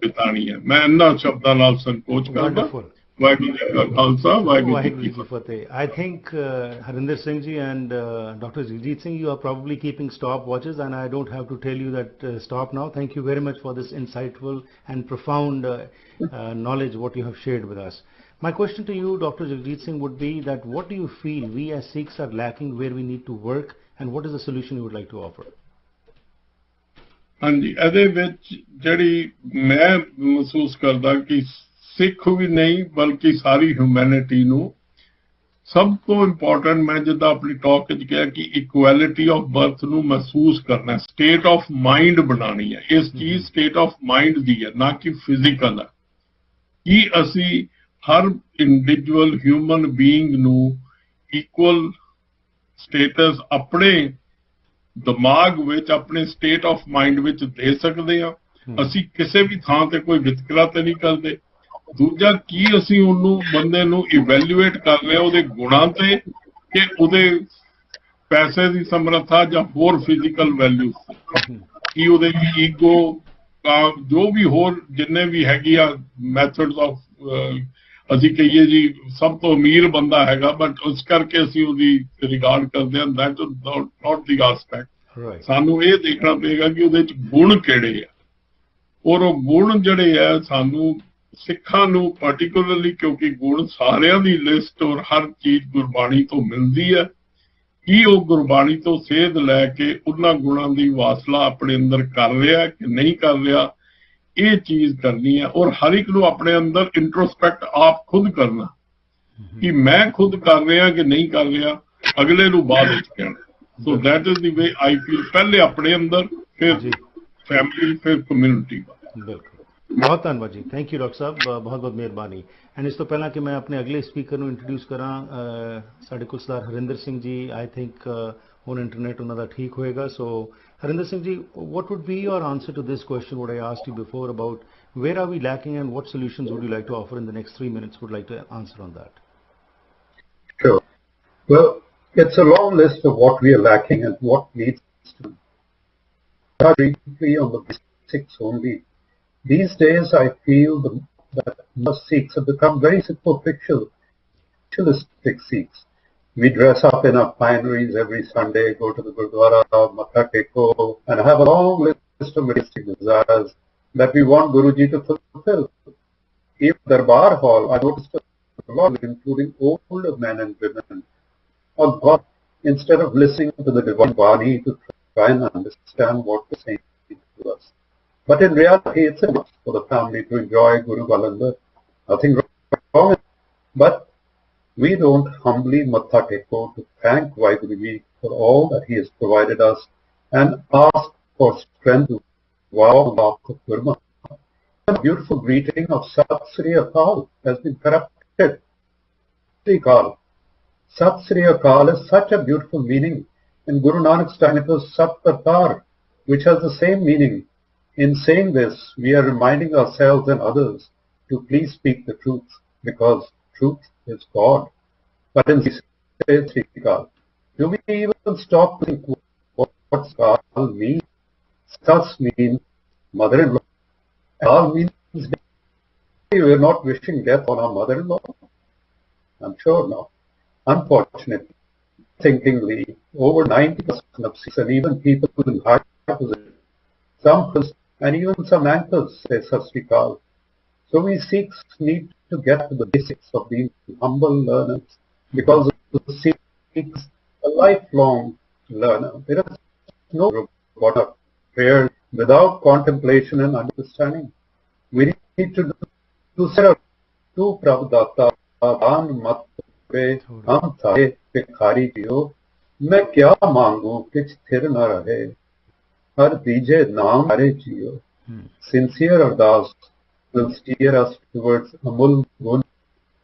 बितानी है। मैं इन्हां शब्दां नाल संकोच करदा। वाहिगुरू जी का खालसा, वाहिगुरू जी की फतेह। I think Harinder Singh ji and Dr. Jadeet Singh, you are probably keeping stopwatches, and I don't have to tell you that stop now. Thank you very much for this insightful and profound knowledge what you have shared with us. My question to you, Dr. Jadeet Singh, would be that what do you feel we as Sikhs are lacking, where we need to work, and what is the solution you would like to offer? हाँ जी, ਇਹਦੇ ਵਿੱਚ ਜਿਹੜੀ ਮੈਂ ਮਹਿਸੂਸ ਕਰਦਾ ਕਿ सिख भी नहीं बल्कि सारी ह्यूमैनिटी नू सब तो इंपॉर्टेंट मैं जिदा अपनी टॉक कहा कि इक्वैलिटी ऑफ बर्थ नू महसूस करना, स्टेट ऑफ माइंड बनानी है। इस चीज स्टेट ऑफ माइंड दी है, ना कि फिजिकल है। कि असी हर इंडिविजुअल ह्यूमन बीइंग नू इक्वल स्टेटस अपने दिमाग विच अपने स्टेट ऑफ माइंड विच दे सकते हैं। असी किसी भी थां ते कोई वितकरा तो नहीं करते। दूजा की असी उन्हों बंदे नू इवैल्यूएट कर रहे उहदे गुणां ते कि उहदे पैसे की समर्था या होर फिजिकल वैल्यू की उहदे ईगो का जो भी होर जिन्ने भी हैगी आ मैथड्स ऑफ असी कहिए जी सब तो अमीर बंदा हैगा बट उस करके असी उहदी रिगार्ड करते हैं। That is not the aspect. सानू ये देखना पेगा कि उहदे च गुण किहड़े आ और वो गुण जिहड़े आ सानू सिखा नू पर्टिकुलरली क्योंकि गुण सारिया की लिस्ट और हर चीज गुरबाणी तो मिलती है कि वो गुरबाणी तो सेध लैके उन्हां गुणां दी वासला अपने अंदर कर रहा कि नहीं कर रहा, ये चीज करनी है। और हर एक नू अपने अंदर इंट्रोस्पेक्ट आप खुद करना कि मैं खुद कर रहा कि नहीं कर रहा, अगले नू बाद विच कहना। So that is the way I feel, पहले अपने अंदर फिर फैमिली फिर कम्यूनिटी। ਬਹੁਤ ਧੰਨਵਾਦ ਜੀ ਥੈਂਕ ਯੂ ਡਾਕਟਰ ਸਾਹਿਬ ਬਹੁਤ ਬਹੁਤ ਮਿਹਰਬਾਨੀ ਐਂਡ ਇਸ ਤੋਂ ਪਹਿਲਾਂ ਕਿ ਮੈਂ ਆਪਣੇ ਅਗਲੇ ਸਪੀਕਰ ਨੂੰ ਇੰਟਰੋਡਿਊਸ ਕਰਾਂ ਸਾਡੇ ਕੋਲ ਸਰਦਾਰ ਹਰਿੰਦਰ ਸਿੰਘ ਜੀ ਆਈ ਥਿੰਕ ਹੁਣ ਇੰਟਰਨੈਟ ਉਹਨਾਂ ਦਾ ਠੀਕ ਹੋਏਗਾ ਸੋ Harinder Singh ji what would be your answer to this question what I asked you before about where are we lacking and what solutions would you like to offer in the next 3 minutes would like to answer on that. Sure. Well, it's a long list of what we are lacking and what needs to start briefly on the basics only. These days, I feel that most Sikhs have become very superficial, ritualistic Sikhs. We dress up in our fineries every Sunday, go to the Gurdwara, Matha Teko, and have a long list of materialistic desires that we want Guruji to fulfill. Even Darbar Hall, I noticed a lot, including older men and women, or God, instead of listening to the Divine Bani to try and understand what they're saying to us. But in reality, it's enough for the family to enjoy Guru Balandar. Nothing wrong. But we don't humbly matha teko to thank Vaiguruji for all that he has provided us and ask for strength to vow on behalf of Gurma. The beautiful greeting of Sat Sri Akal has been corrupted. Sri Akal. Sat Sri Akal is such a beautiful meaning. In Guru Nanak's time it was Sat Kartar, which has the same meaning. In saying this, we are reminding ourselves and others to please speak the truth, because truth is God. But in Sri Akal, do we even stop to think what Akal means? Sats means mother-in-law. Akal means we are not wishing death on our mother-in-law. I'm sure not. Unfortunately, thinkingly, over 90% of Sikhs and even people in high positions, some and even some anchors say Sat Sri Akal. So we Sikhs need to get to the basics of being humble learners, because the Sikhs a lifelong learner. There is no robotic prayer without contemplation and understanding. We need to do to Prabhupada An Mat पे हम थारे भिखारी जियो मैं क्या मांगू किछ थिर न रहे हर दीजे नाम हरे जियो sincere ardas will steer us towards amul gun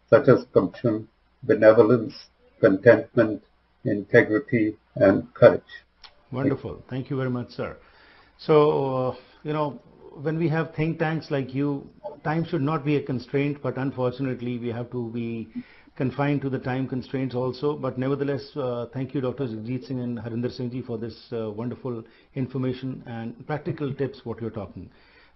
such as compassion, benevolence, contentment, integrity and courage. Wonderful. Thank you very much, sir. So, when we have think tanks like you, time should not be a constraint, but unfortunately we have to be confined to the time constraints also. But nevertheless, thank you Dr. Jadeet Singh and Harinder Singh ji for this wonderful information and practical tips what you're talking.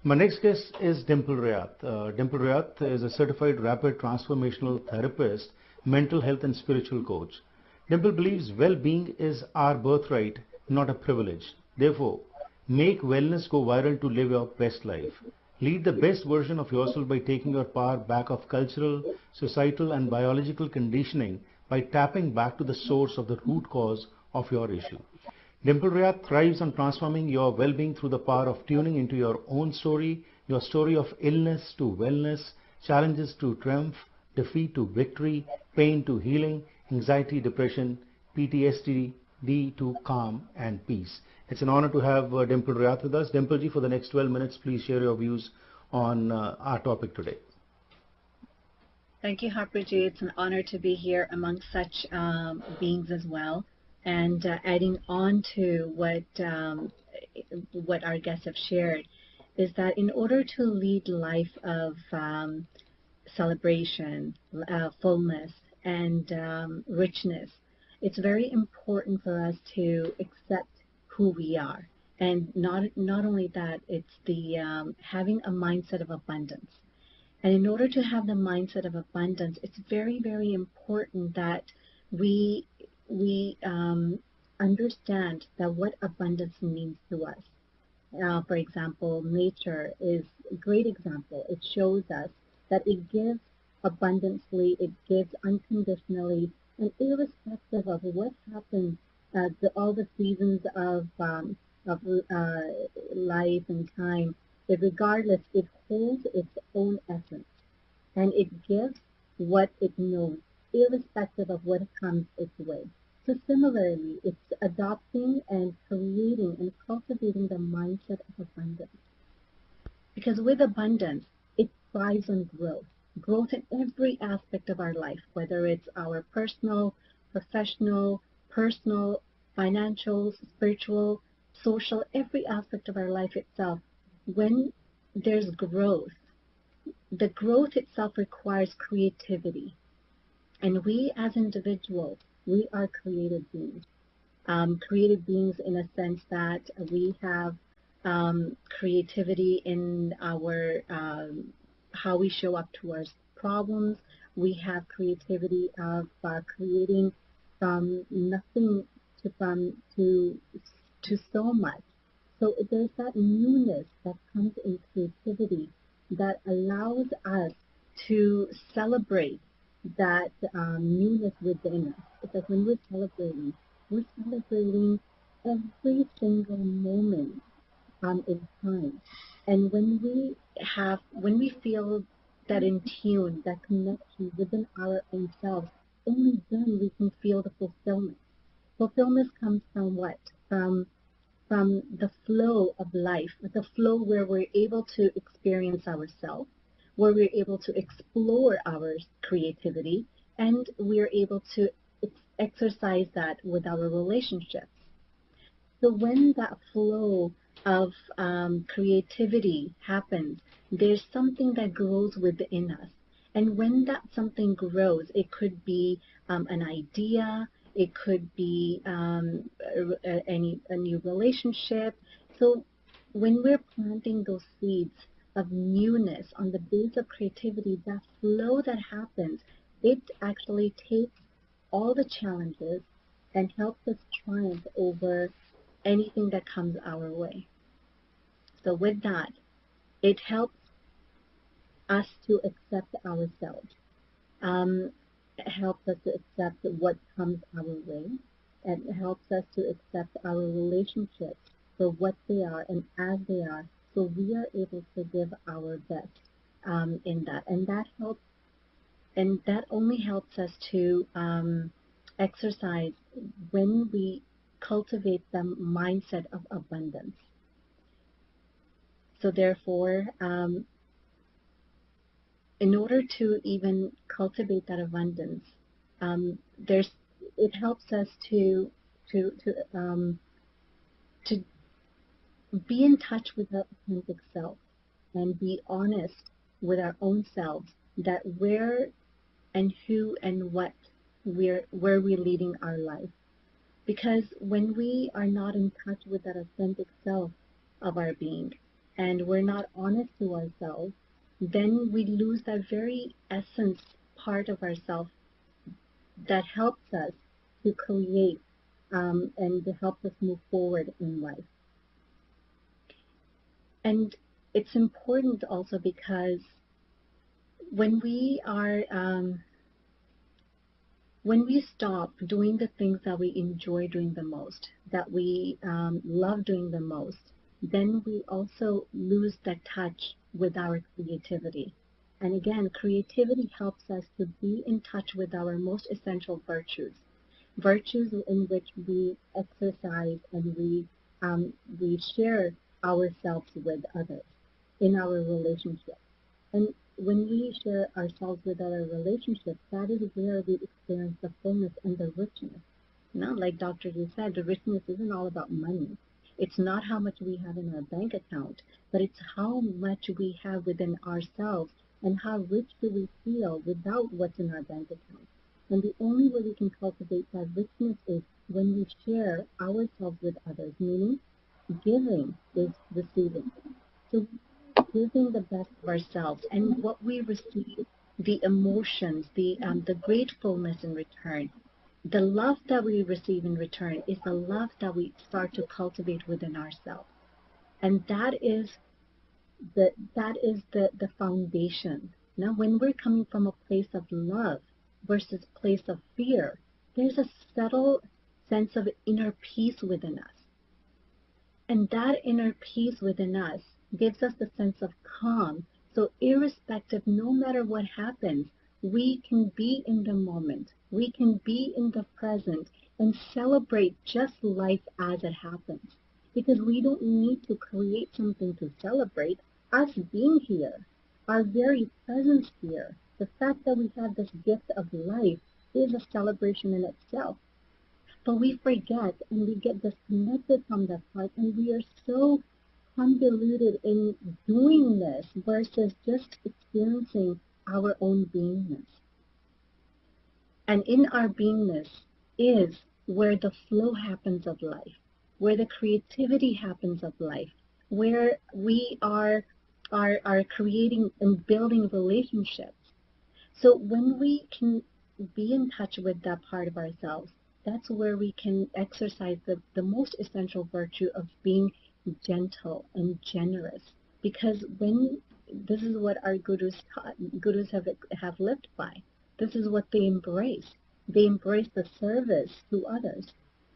My next guest is Dimple Rayat. Dimple Rayat is a certified rapid transformational therapist, mental health and spiritual coach. Dimple believes well-being is our birthright, not a privilege. Therefore, make wellness go viral to live your best life. Lead the best version of yourself by taking your power back of cultural, societal and biological conditioning by tapping back to the source of the root cause of your issue. Dimple Rayat thrives on transforming your well-being through the power of tuning into your own story, your story of illness to wellness, challenges to triumph, defeat to victory, pain to healing, anxiety, depression, PTSD to calm and peace. It's an honor to have Dimple Rayat with us. Dimple ji, for the next 12 minutes, please share your views on our topic today. Thank you, Harpreet ji. It's an honor to be here among such beings as well. And adding on to what our guests have shared is that in order to lead life of celebration, fullness, and richness, it's very important for us to accept who we are. And not only that, it's the having a mindset of abundance. And in order to have the mindset of abundance, it's very, very important that we understand that what abundance means to us. For example, nature is a great example. It shows us that it gives abundantly, it gives unconditionally, and irrespective of what happens, all the seasons of life and time, regardless, it holds its own essence, and it gives what it knows, irrespective of what comes its way. So similarly, it's adopting and creating and cultivating the mindset of abundance. Because with abundance, it thrives on growth. Growth in every aspect of our life, whether it's our personal, professional, personal, financial, spiritual, social, every aspect of our life itself. When there's growth, the growth itself requires creativity. And we as individuals, we are creative beings. Creative beings in a sense that we have creativity in our how we show up to our problems. We have creativity of creating from nothing to so much. So there's that newness that comes in creativity that allows us to celebrate that newness within us. It's like when we're celebrating every single moment in time. And when we feel that in tune, that connection within our own selves, only then we can feel the fulfillment. Fulfillment comes from what? From the flow of life, the flow where we're able to experience ourselves, where we're able to explore our creativity, and we're able to exercise that with our relationships. So when that flow of creativity happens, there's something that grows within us. And when that something grows, it could be an idea, it could be a new relationship. So when we're planting those seeds of newness on the base of creativity, that flow that happens, it actually takes all the challenges and helps us triumph over anything that comes our way. So with that, it helps us to accept ourselves. It helps us to accept what comes our way, and it helps us to accept our relationships for what they are and as they are, so we are able to give our best in that. And that helps, and that only helps us to exercise when we cultivate the mindset of abundance. So therefore, in order to even cultivate that abundance, it helps us to be in touch with our authentic self and be honest with our own selves, that where and who and what where we're leading our life. Because when we are not in touch with that authentic self of our being, and we're not honest to ourselves, then we lose that very essence part of ourselves that helps us to create and to help us move forward in life. And it's important also because when we stop doing the things that we enjoy doing the most, that we love doing the most, then we also lose that touch with our creativity. And again, creativity helps us to be in touch with our most essential virtues in which we exercise and we share ourselves with others in our relationships. And when we share ourselves with other relationships, that is where we experience the fullness and the richness. Like Dr. Ju said, the richness isn't all about money. It's not how much we have in our bank account, but it's how much we have within ourselves and how rich do we feel without what's in our bank account. And the only way we can cultivate that richness is when we share ourselves with others, meaning giving is receiving. So giving the best of ourselves, and what we receive, the emotions, the gratefulness in return, the love that we receive in return is the love that we start to cultivate within ourselves. And that is the foundation. Now, when we're coming from a place of love versus place of fear, there's a subtle sense of inner peace within us. And that inner peace within us gives us the sense of calm. So irrespective, no matter what happens, we can be in the moment. We can be in the present and celebrate just life as it happens. Because we don't need to create something to celebrate. us being here, our very presence here, the fact that we have this gift of life is a celebration in itself. But we forget and we get disconnected from that part, and we are so convoluted in doing this versus just experiencing our own beingness. And in our beingness is where the flow happens of life, where the creativity happens of life, where we are creating and building relationships. So when we can be in touch with that part of ourselves, that's where we can exercise the most essential virtue of being gentle and generous. Because when this is what our gurus taught, gurus have lived by. This is what they embrace. They embrace the service to others.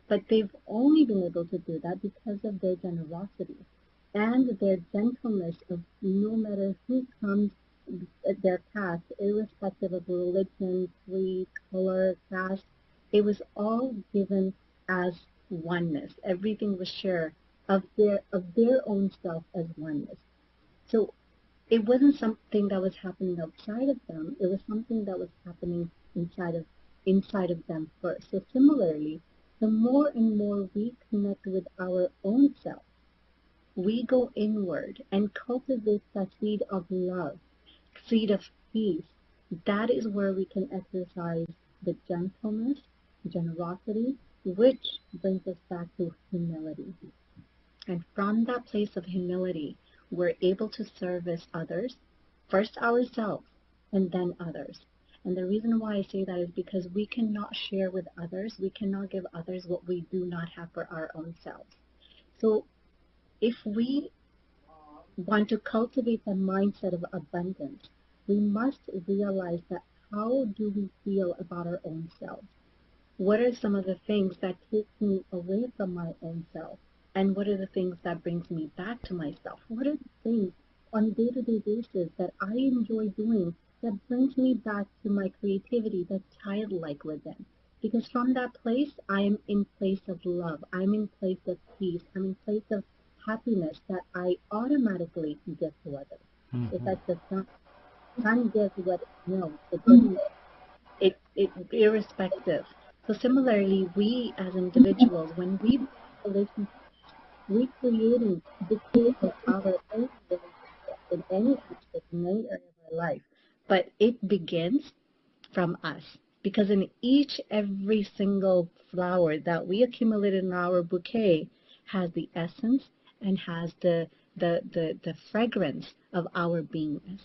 But they've only been able to do that because of their generosity and their gentleness of no matter who comes their path, irrespective of religion, creed, color, caste. It was all given as oneness. Everything was shared of their own self as oneness. So it wasn't something that was happening outside of them. It was something that was happening inside of them first. So similarly, the more and more we connect with our own self, we go inward and cultivate that seed of love, seed of peace. That is where we can exercise the gentleness, generosity, which brings us back to humility. And from that place of humility, we're able to service others, first ourselves, and then others. And the reason why I say that is because we cannot share with others, we cannot give others what we do not have for our own selves. So if we want to cultivate the mindset of abundance, we must realize that how do we feel about our own selves? What are some of the things that take me away from my own self? And what are the things that brings me back to myself? What are the things on a day-to-day basis that I enjoy doing that brings me back to my creativity, that childlike within? Because from that place, I am in place of love. I'm in place of peace. I'm in place of happiness that I automatically give to others. If that does not can give what it doesn't. It irrespective. So similarly, we as individuals, when we build relationships, we're creating the case of our own relationship in any aspect, in any area of our life. But it begins from us. Because in every single flower that we accumulate in our bouquet has the essence and has the fragrance of our beingness.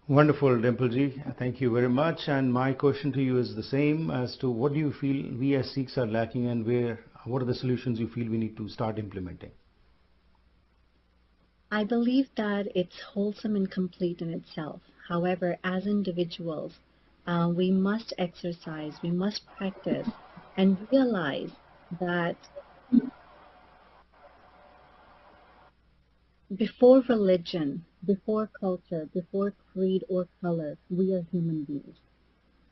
Wonderful, Dimpleji. Thank you very much. And my question to you is the same as to what do you feel we as Sikhs are lacking, and what are the solutions you feel we need to start implementing? I believe that it's wholesome and complete in itself. However, as individuals, we must exercise, we must practice, and realize that before religion, before culture, before creed or color, we are human beings.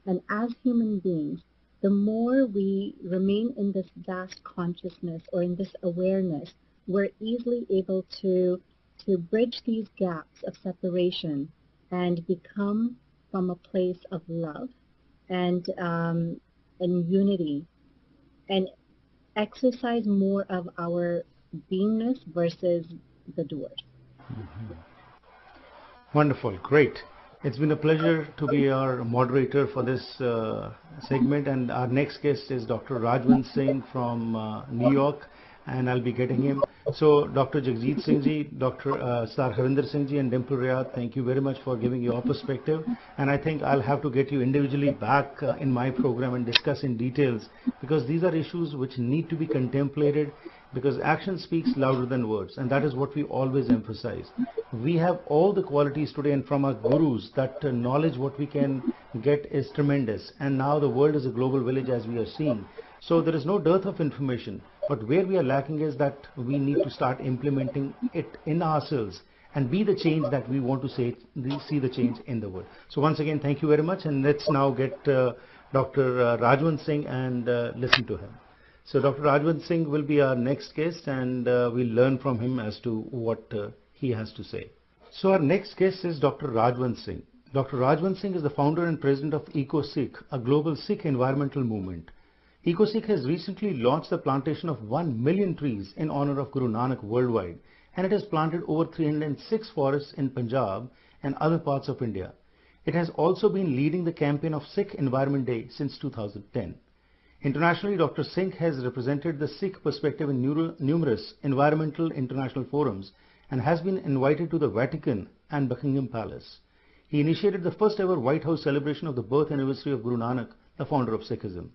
And as human beings, the more we remain in this vast consciousness or in this awareness, we're easily able to bridge these gaps of separation and become from a place of love and unity, and exercise more of our beingness versus the doers. Wonderful, great. It's been a pleasure to be our moderator for this segment, and our next guest is Dr. Rajwan Singh from New York, and I'll be getting him. So Dr. Jadeet Singh ji, Dr. Sar Harinder Singh ji, and Dimple Riyad, thank you very much for giving your perspective, and I think I'll have to get you individually back in my program and discuss in details, because these are issues which need to be contemplated, because action speaks louder than words, and that is what we always emphasize. We have all the qualities today, and from our gurus, that knowledge what we can get is tremendous, and now the world is a global village as we are seeing. So there is no dearth of information, but where we are lacking is that we need to start implementing it in ourselves and be the change that we want to see the change in the world. So once again, thank you very much, and let's now get Dr. Rajwan Singh and listen to him. So Dr. Rajwan Singh will be our next guest, and we'll learn from him as to what he has to say. So our next guest is Dr. Rajwan Singh. Dr. Rajwan Singh is the founder and president of EcoSikh, a global Sikh environmental movement. EcoSikh has recently launched the plantation of 1 million trees in honor of Guru Nanak worldwide, and it has planted over 306 forests in Punjab and other parts of India. It has also been leading the campaign of Sikh Environment Day since 2010. Internationally, Dr. Singh has represented the Sikh perspective in numerous environmental international forums and has been invited to the Vatican and Buckingham Palace. He initiated the first ever White House celebration of the birth anniversary of Guru Nanak, the founder of Sikhism.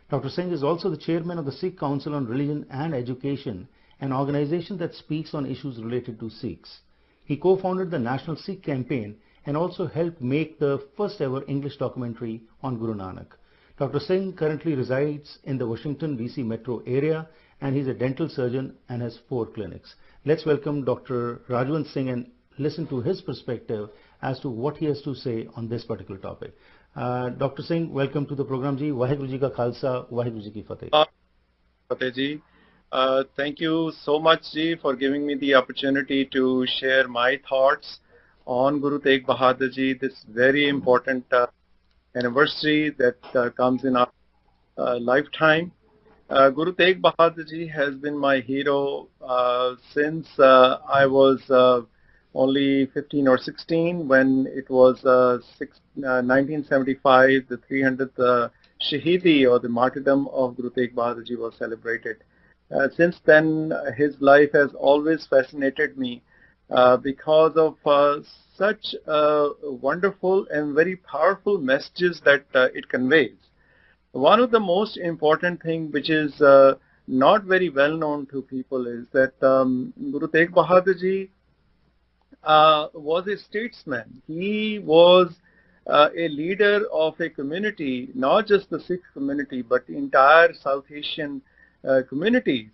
Dr. Singh is also the chairman of the Sikh Council on Religion and Education, an organization that speaks on issues related to Sikhs. He co-founded the National Sikh Campaign and also helped make the first ever English documentary on Guru Nanak. Dr. Singh currently resides in the Washington, D.C. metro area, and he's a dental surgeon and has 4 clinics. Let's welcome Dr. Rajwan Singh and listen to his perspective as to what he has to say on this particular topic. Dr. Singh, welcome to the program. Ji, Waheguru Ji Ka Khalsa, Waheguru Ji Ki Fateh. Fateh Ji. Thank you so much, Ji, for giving me the opportunity to share my thoughts on Guru Tegh Bahadur Ji, this very important anniversary that comes in our lifetime. Guru Tegh Bahadur Ji has been my hero since I was only 15 or 16, when it was 1975, the 300th Shahidi, or the martyrdom of Guru Tegh Bahadur Ji, was celebrated. Since then, his life has always fascinated me because of such wonderful and very powerful messages that it conveys. One of the most important things, which is not very well known to people, is that Guru Tegh Bahadur Ji was a statesman. He was a leader of a community, not just the Sikh community, but the entire South Asian communities,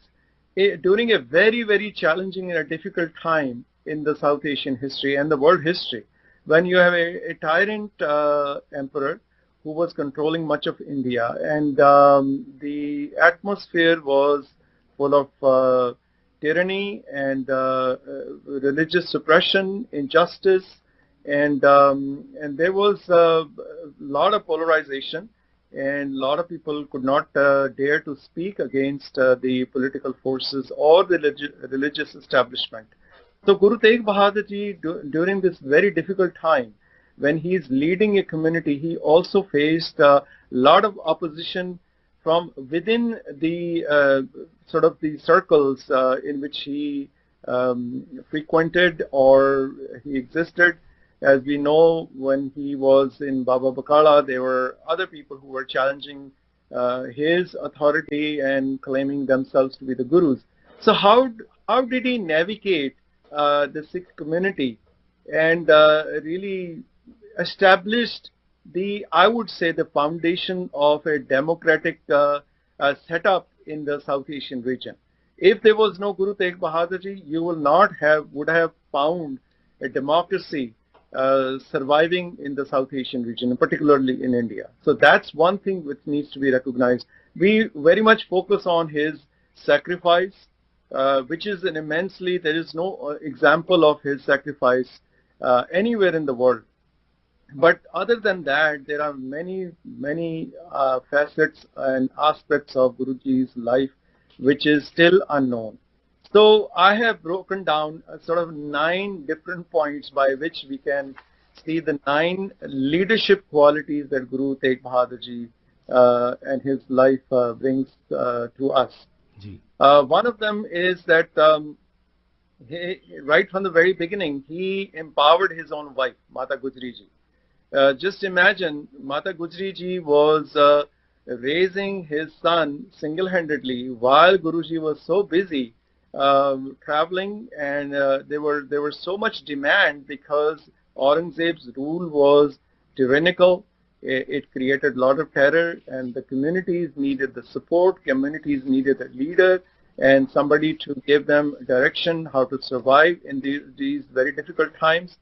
during a very, very challenging and a difficult time in the South Asian history and the world history, when you have a tyrant emperor who was controlling much of India, and the atmosphere was full of tyranny and religious suppression, injustice, and there was a lot of polarization, and a lot of people could not dare to speak against the political forces or the religious establishment. So Guru Tegh Bahadur Ji, during this very difficult time, when he is leading a community, he also faced a lot of opposition from within the sort of the circles in which he frequented or he existed. As we know, when he was in Baba Bakala, there were other people who were challenging his authority and claiming themselves to be the gurus. So how did he navigate the Sikh community and really established I would say, the foundation of a democratic setup in the South Asian region? If there was no Guru Tegh Bahadur Ji, you would have found a democracy surviving in the South Asian region, and particularly in India. So that's one thing which needs to be recognized. We very much focus on his sacrifice, which is there is no example of his sacrifice anywhere in the world. But other than that, there are many facets and aspects of Guruji's life which is still unknown. So I have broken down sort of 9 different points by which we can see the 9 leadership qualities that Guru Tegh Bahadur Ji and his life brings to us. One of them is that right from the very beginning, he empowered his own wife, Mata Gujri Ji. Just imagine, Mata Gujri Ji was raising his son single-handedly while Guruji was so busy traveling, and there was so much demand because Aurangzeb's rule was tyrannical. It created a lot of terror, and the communities needed the support, communities needed a leader and somebody to give them direction how to survive in these very difficult times.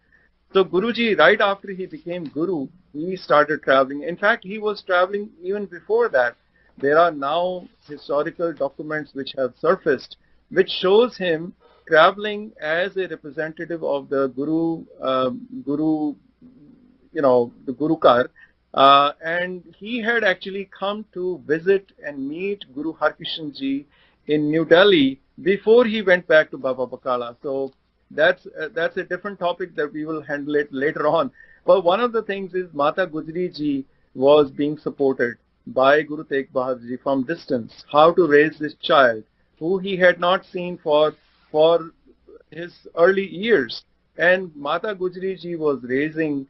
So Guruji, right after he became Guru, he started traveling. In fact, he was traveling even before that. There are now historical documents which have surfaced, which shows him traveling as a representative of the Guru, the Guru Kar, and he had actually come to visit and meet Guru Harkishan Ji in New Delhi before he went back to Baba Bakala. So that's a different topic that we will handle it later on. But one of the things is Mata Gujri Ji was being supported by Guru Tegh Bahadur Ji from distance, how to raise this child who he had not seen for his early years. And Mata Gujri Ji was raising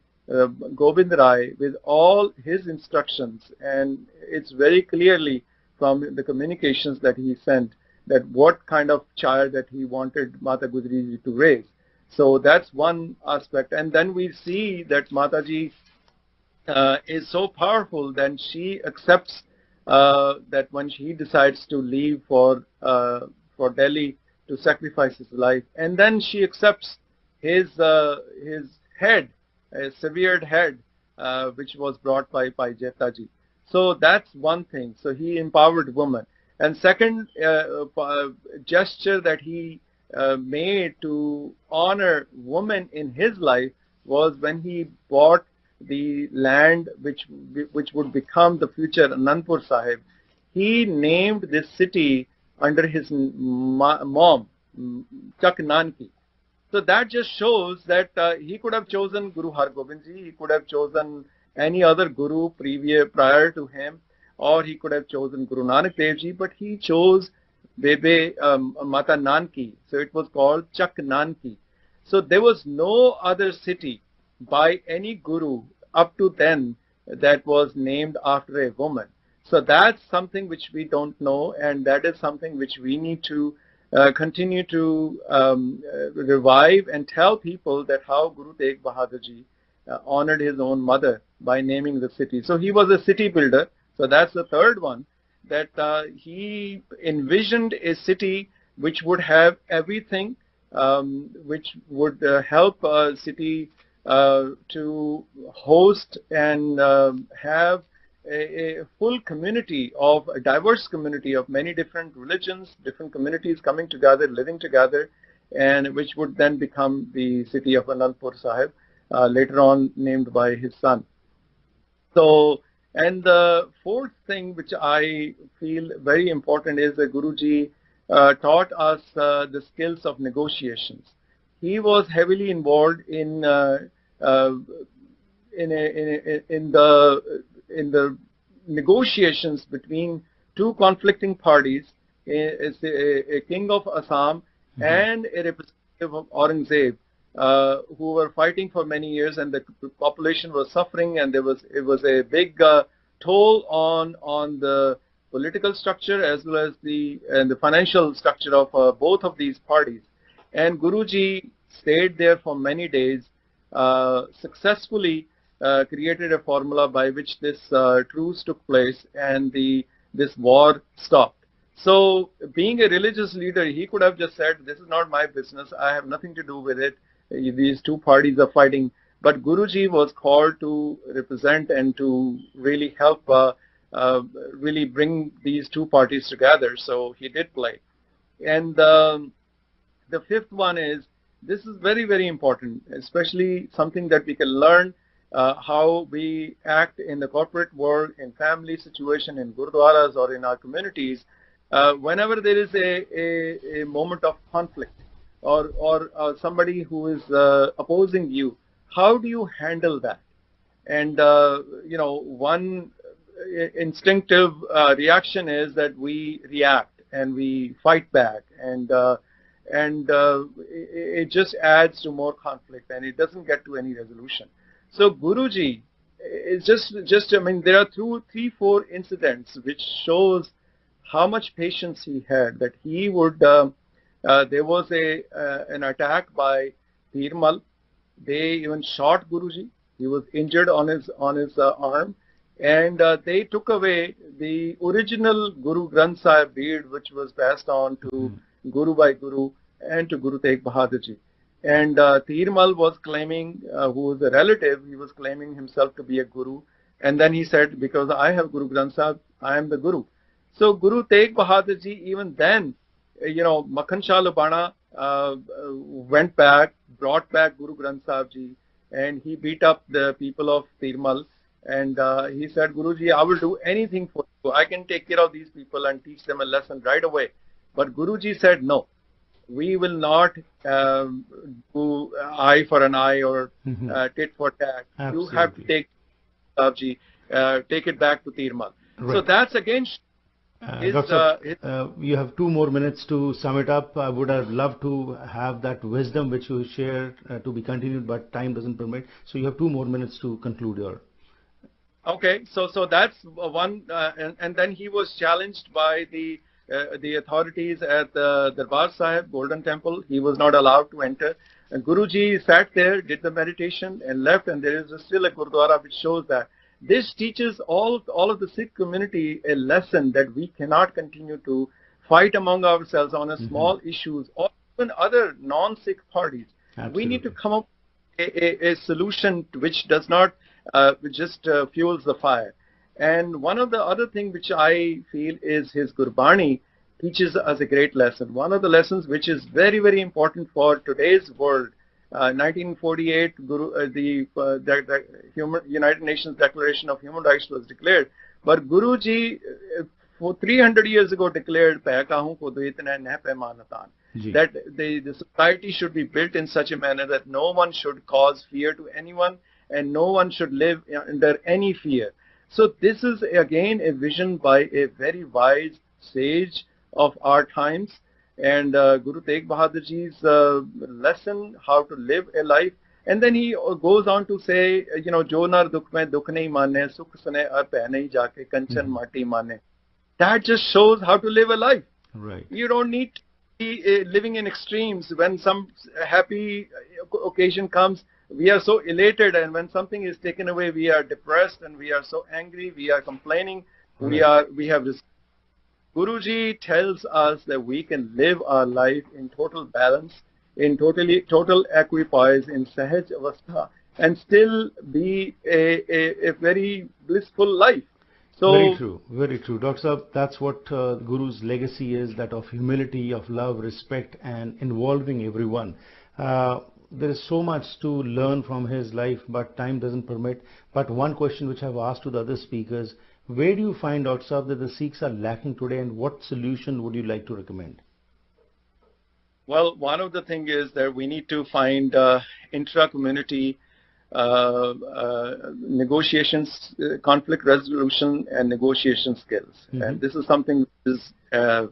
Gobind Rai with all his instructions, and it's very clearly from the communications that he sent that what kind of child that he wanted Mata Gujri Ji to raise. So that's one aspect. And then we see that Mataji is so powerful that she accepts that when she decides to leave for Delhi to sacrifice his life, and then she accepts his head, a severed head, which was brought by Jetaji. So that's one thing. So he empowered women. And second gesture that he made to honor women in his life was when he bought the land which would become the future Anandpur Sahib. He named this city under his mom, Chak Nanki. So that just shows that he could have chosen Guru Har Gobind Ji, he could have chosen any other Guru prior to him, or he could have chosen Guru Nanak Dev Ji, but he chose Bebe Mata Nanki. So it was called Chak Nanki. So there was no other city by any Guru up to then that was named after a woman. So that's something which we don't know, and that is something which we need to continue to revive and tell people that how Guru Tegh Bahadur Ji honored his own mother by naming the city. So he was a city builder. So that's the third one, that he envisioned a city which would have everything, which would help a city to host and have a full community of a diverse community of many different religions, different communities coming together, living together, and which would then become the city of Anandpur Sahib, later on named by his son. So, and the fourth thing which I feel very important is that Guruji taught us the skills of negotiations. He was heavily involved in the negotiations between two conflicting parties, a king of Assam and a representative of Aurangzeb, who were fighting for many years, and the population was suffering, and it was a big toll on the political structure as well as the financial structure of both of these parties. And Guruji stayed there for many days, successfully created a formula by which this truce took place and this war stopped. So being a religious leader, he could have just said, this is not my business, I have nothing to do with it, these two parties are fighting. But Guruji was called to represent and to really help really bring these two parties together. So he did play. And the fifth one is, this is very, very important, especially something that we can learn how we act in the corporate world, in family situation, in Gurdwaras or in our communities. Whenever there is a moment of conflict or somebody who is opposing you, how do you handle that? And one instinctive reaction is that we react and we fight back, and it just adds to more conflict and it doesn't get to any resolution. So Guruji is just I mean, there are 3-4 incidents which shows how much patience he had, that he would there was an attack by Tirmal. They even shot Guruji. He was injured on his arm, and they took away the original Guru Granth Sahib beard, which was passed on to Guru by Guru and to Guru Tegh Bahadur Ji. And Tirmal was claiming, who was a relative, he was claiming himself to be a Guru. And then he said, because I have Guru Granth Sahib, I am the Guru. So Guru Tegh Bahadur Ji, even then, Makhan Shah Lubana went back, brought back Guru Granth Sahib Ji, and he beat up the people of Tirmal. And he said, Guruji, I will do anything for you. I can take care of these people and teach them a lesson right away. But Guruji said, no, we will not do eye for an eye or tit for tat. Absolutely. You have to take Sahibji, take it back to Tirmal. Right. So that's against you have 2 more minutes to sum it up. I would have loved to have that wisdom which you shared to be continued, but time doesn't permit. So you have 2 more minutes to conclude your. Okay, so that's one, and then he was challenged by the authorities at the Darbar Sahib Golden Temple. He was not allowed to enter. And Guruji sat there, did the meditation, and left. And there is still a Gurdwara which shows that this teaches all of the Sikh community a lesson that we cannot continue to fight among ourselves on a small issues or even other non-Sikh parties. Absolutely. We need to come up with a solution which does not which just fuels the fire. And one of the other things which I feel is his Gurbani teaches us a great lesson. One of the lessons which is very, very important for today's world. 1948, the United Nations Declaration of Human Rights was declared. But Guruji, for 300 years ago, declared that the society should be built in such a manner that no one should cause fear to anyone and no one should live under any fear. So this is again a vision by a very wise sage of our times, and Guru Tegh Bahadur Ji's lesson how to live a life. And then he goes on to say, Jo nar dukh mein dukh nahi mane, sukh sane ar peh nahi jaake kanchan mati mane. That just shows how to live a life. Right. You don't need to be living in extremes. When some happy occasion comes, we are so elated, and when something is taken away, we are depressed and we are so angry, we are complaining, we have this. Guruji tells us that we can live our life in total balance, in total equipoise, in Sahaj Avastha, and still be a very blissful life. So, very true, very true. Dr. Saab, that's what Guru's legacy is, that of humility, of love, respect, and involving everyone. There is so much to learn from his life, but time doesn't permit. But one question which I've asked to the other speakers, where do you find, Dr. Saab, that the Sikhs are lacking today, and what solution would you like to recommend? Well, one of the things is that we need to find intra-community negotiations, conflict resolution and negotiation skills. And this is something that is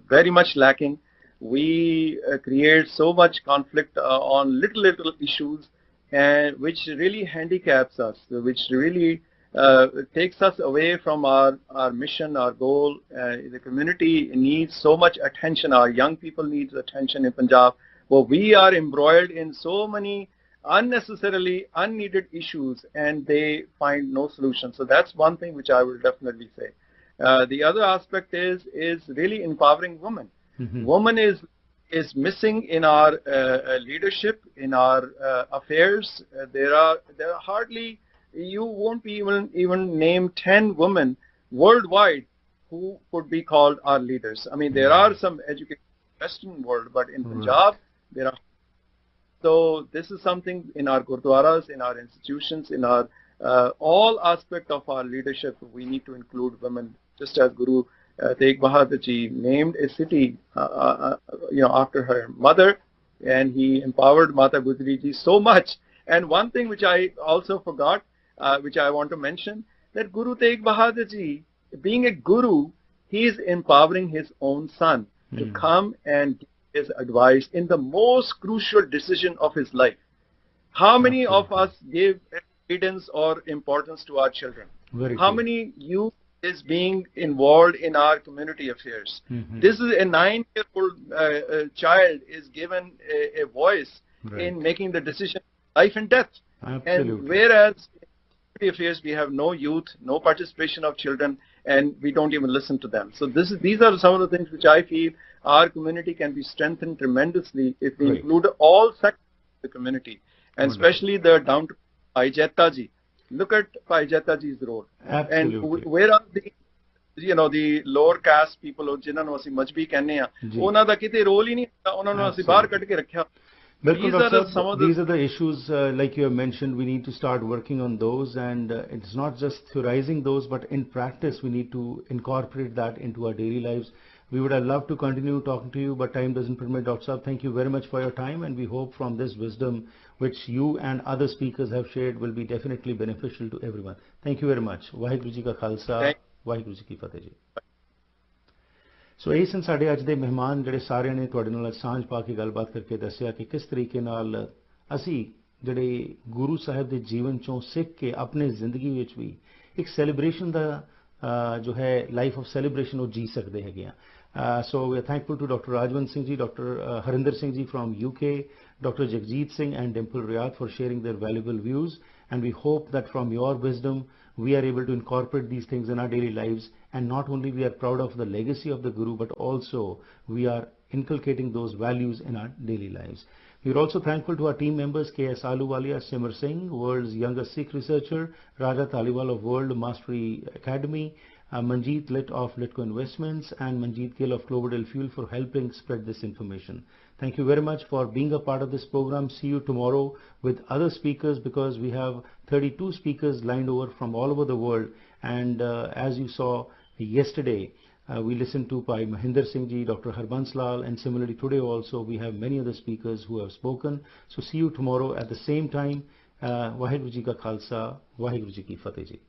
very much lacking. We create so much conflict on little issues, and which really handicaps us, which really takes us away from our mission, our goal. The community needs so much attention. Our young people need attention in Punjab. Well, we are embroiled in so many unnecessarily unneeded issues, and they find no solution. So that's one thing which I will definitely say. The other aspect is really empowering women. Woman is missing in our leadership, in our affairs. There are hardly, you won't be even name 10 women worldwide who could be called our leaders. I mean, there are some educated in the Western world, but in Punjab there are. So this is something in our Gurdwaras, in our institutions, in our all aspect of our leadership. We need to include women, just as Guru Tegh Bahadur Ji named a city, after her mother, and he empowered Mata Gujari Ji so much. And one thing which I also forgot, which I want to mention, that Guru Tegh Bahadur Ji, being a guru, he is empowering his own son to come and give his advice in the most crucial decision of his life. How many of us give credence or importance to our children? How many youth is being involved in our community affairs? This is a 9-year-old child is given a voice in making the decision of life and death. And whereas in community affairs we have no youth, no participation of children, and we don't even listen to them. So these are some of the things which I feel our community can be strengthened tremendously if we include all sectors of the community, and especially the down to Bhai Jeta Ji. Look at Bhai Jeta Ji's role. And where are the the lower caste people, ਜਿਨ੍ਹਾਂ ਨੂੰ ਅਸੀਂ ਮਜਬੀ ਕਹਿੰਦੇ ਆ, ਉਹਨਾਂ ਦਾ ਕਿਤੇ role ਹੀ ਨਹੀਂ ਹੁੰਦਾ, ਉਹਨਾਂ ਨੂੰ ਅਸੀਂ ਬਾਹਰ ਕੱਢ ਕੇ ਰੱਖਿਆ। These are the issues like you have mentioned. We need to start working on those, and it's not just theorizing those, but in practice we need to incorporate that into our daily lives. We would have loved to continue talking to you, but time doesn't permit. Dr. Saab, thank you very much for your time, and we hope from this wisdom which you and other speakers have shared will be definitely beneficial to everyone. Thank you very much. Waheguru Ji Ka Khalsa, Waheguru Ji Ki Fateh Ji। ਸੋ ਇਹ ਸਨ ਸਾਡੇ ਅੱਜ ਦੇ ਮਹਿਮਾਨ, ਜਿਹੜੇ ਸਾਰਿਆਂ ਨੇ ਤੁਹਾਡੇ ਨਾਲ ਸਾਂਝ ਪਾ ਕੇ ਗੱਲਬਾਤ ਕਰਕੇ ਦੱਸਿਆ ਕਿ ਕਿਸ ਤਰੀਕੇ ਨਾਲ ਅਸੀਂ ਜਿਹੜੇ ਗੁਰੂ ਸਾਹਿਬ ਦੇ ਜੀਵਨ ਚੋਂ ਸਿੱਖ ਕੇ ਆਪਣੀ ਜ਼ਿੰਦਗੀ ਵਿੱਚ ਵੀ ਇੱਕ ਸੈਲੀਬ੍ਰੇਸ਼ਨ ਦਾ ਜੋ ਹੈ ਲਾਈਫ ਆਫ ਸੈਲੀਬ੍ਰੇਸ਼ਨ ਉਹ ਜੀ ਸਕਦੇ ਹੈਗੇ ਆ। So we are thankful to Dr. Rajwan Singh ji, Dr. Harinder Singh ji from UK, Dr. Jadeet Singh and Dimple Riyad for sharing their valuable views, and we hope that from your wisdom we are able to incorporate these things in our daily lives, and not only we are proud of the legacy of the Guru, but also we are inculcating those values in our daily lives. We are also thankful to our team members K.S. Aluwalia, Simar Singh, world's youngest Sikh researcher, Raja Taliwal of World Mastery Academy, Manjeet Litt of Litco Investments, and Manjeet Gill of Cloverdale Fuel for helping spread this information. Thank you very much for being a part of this program. See you tomorrow with other speakers, because we have 32 speakers lined over from all over the world. And as you saw yesterday, we listened to by Mahinder Singh ji, Dr. Harbans Lal, and similarly today also we have many other speakers who have spoken. So see you tomorrow at the same time. Waheguru Ji Ka Khalsa, Waheguru Ji Ki Fateh Ji।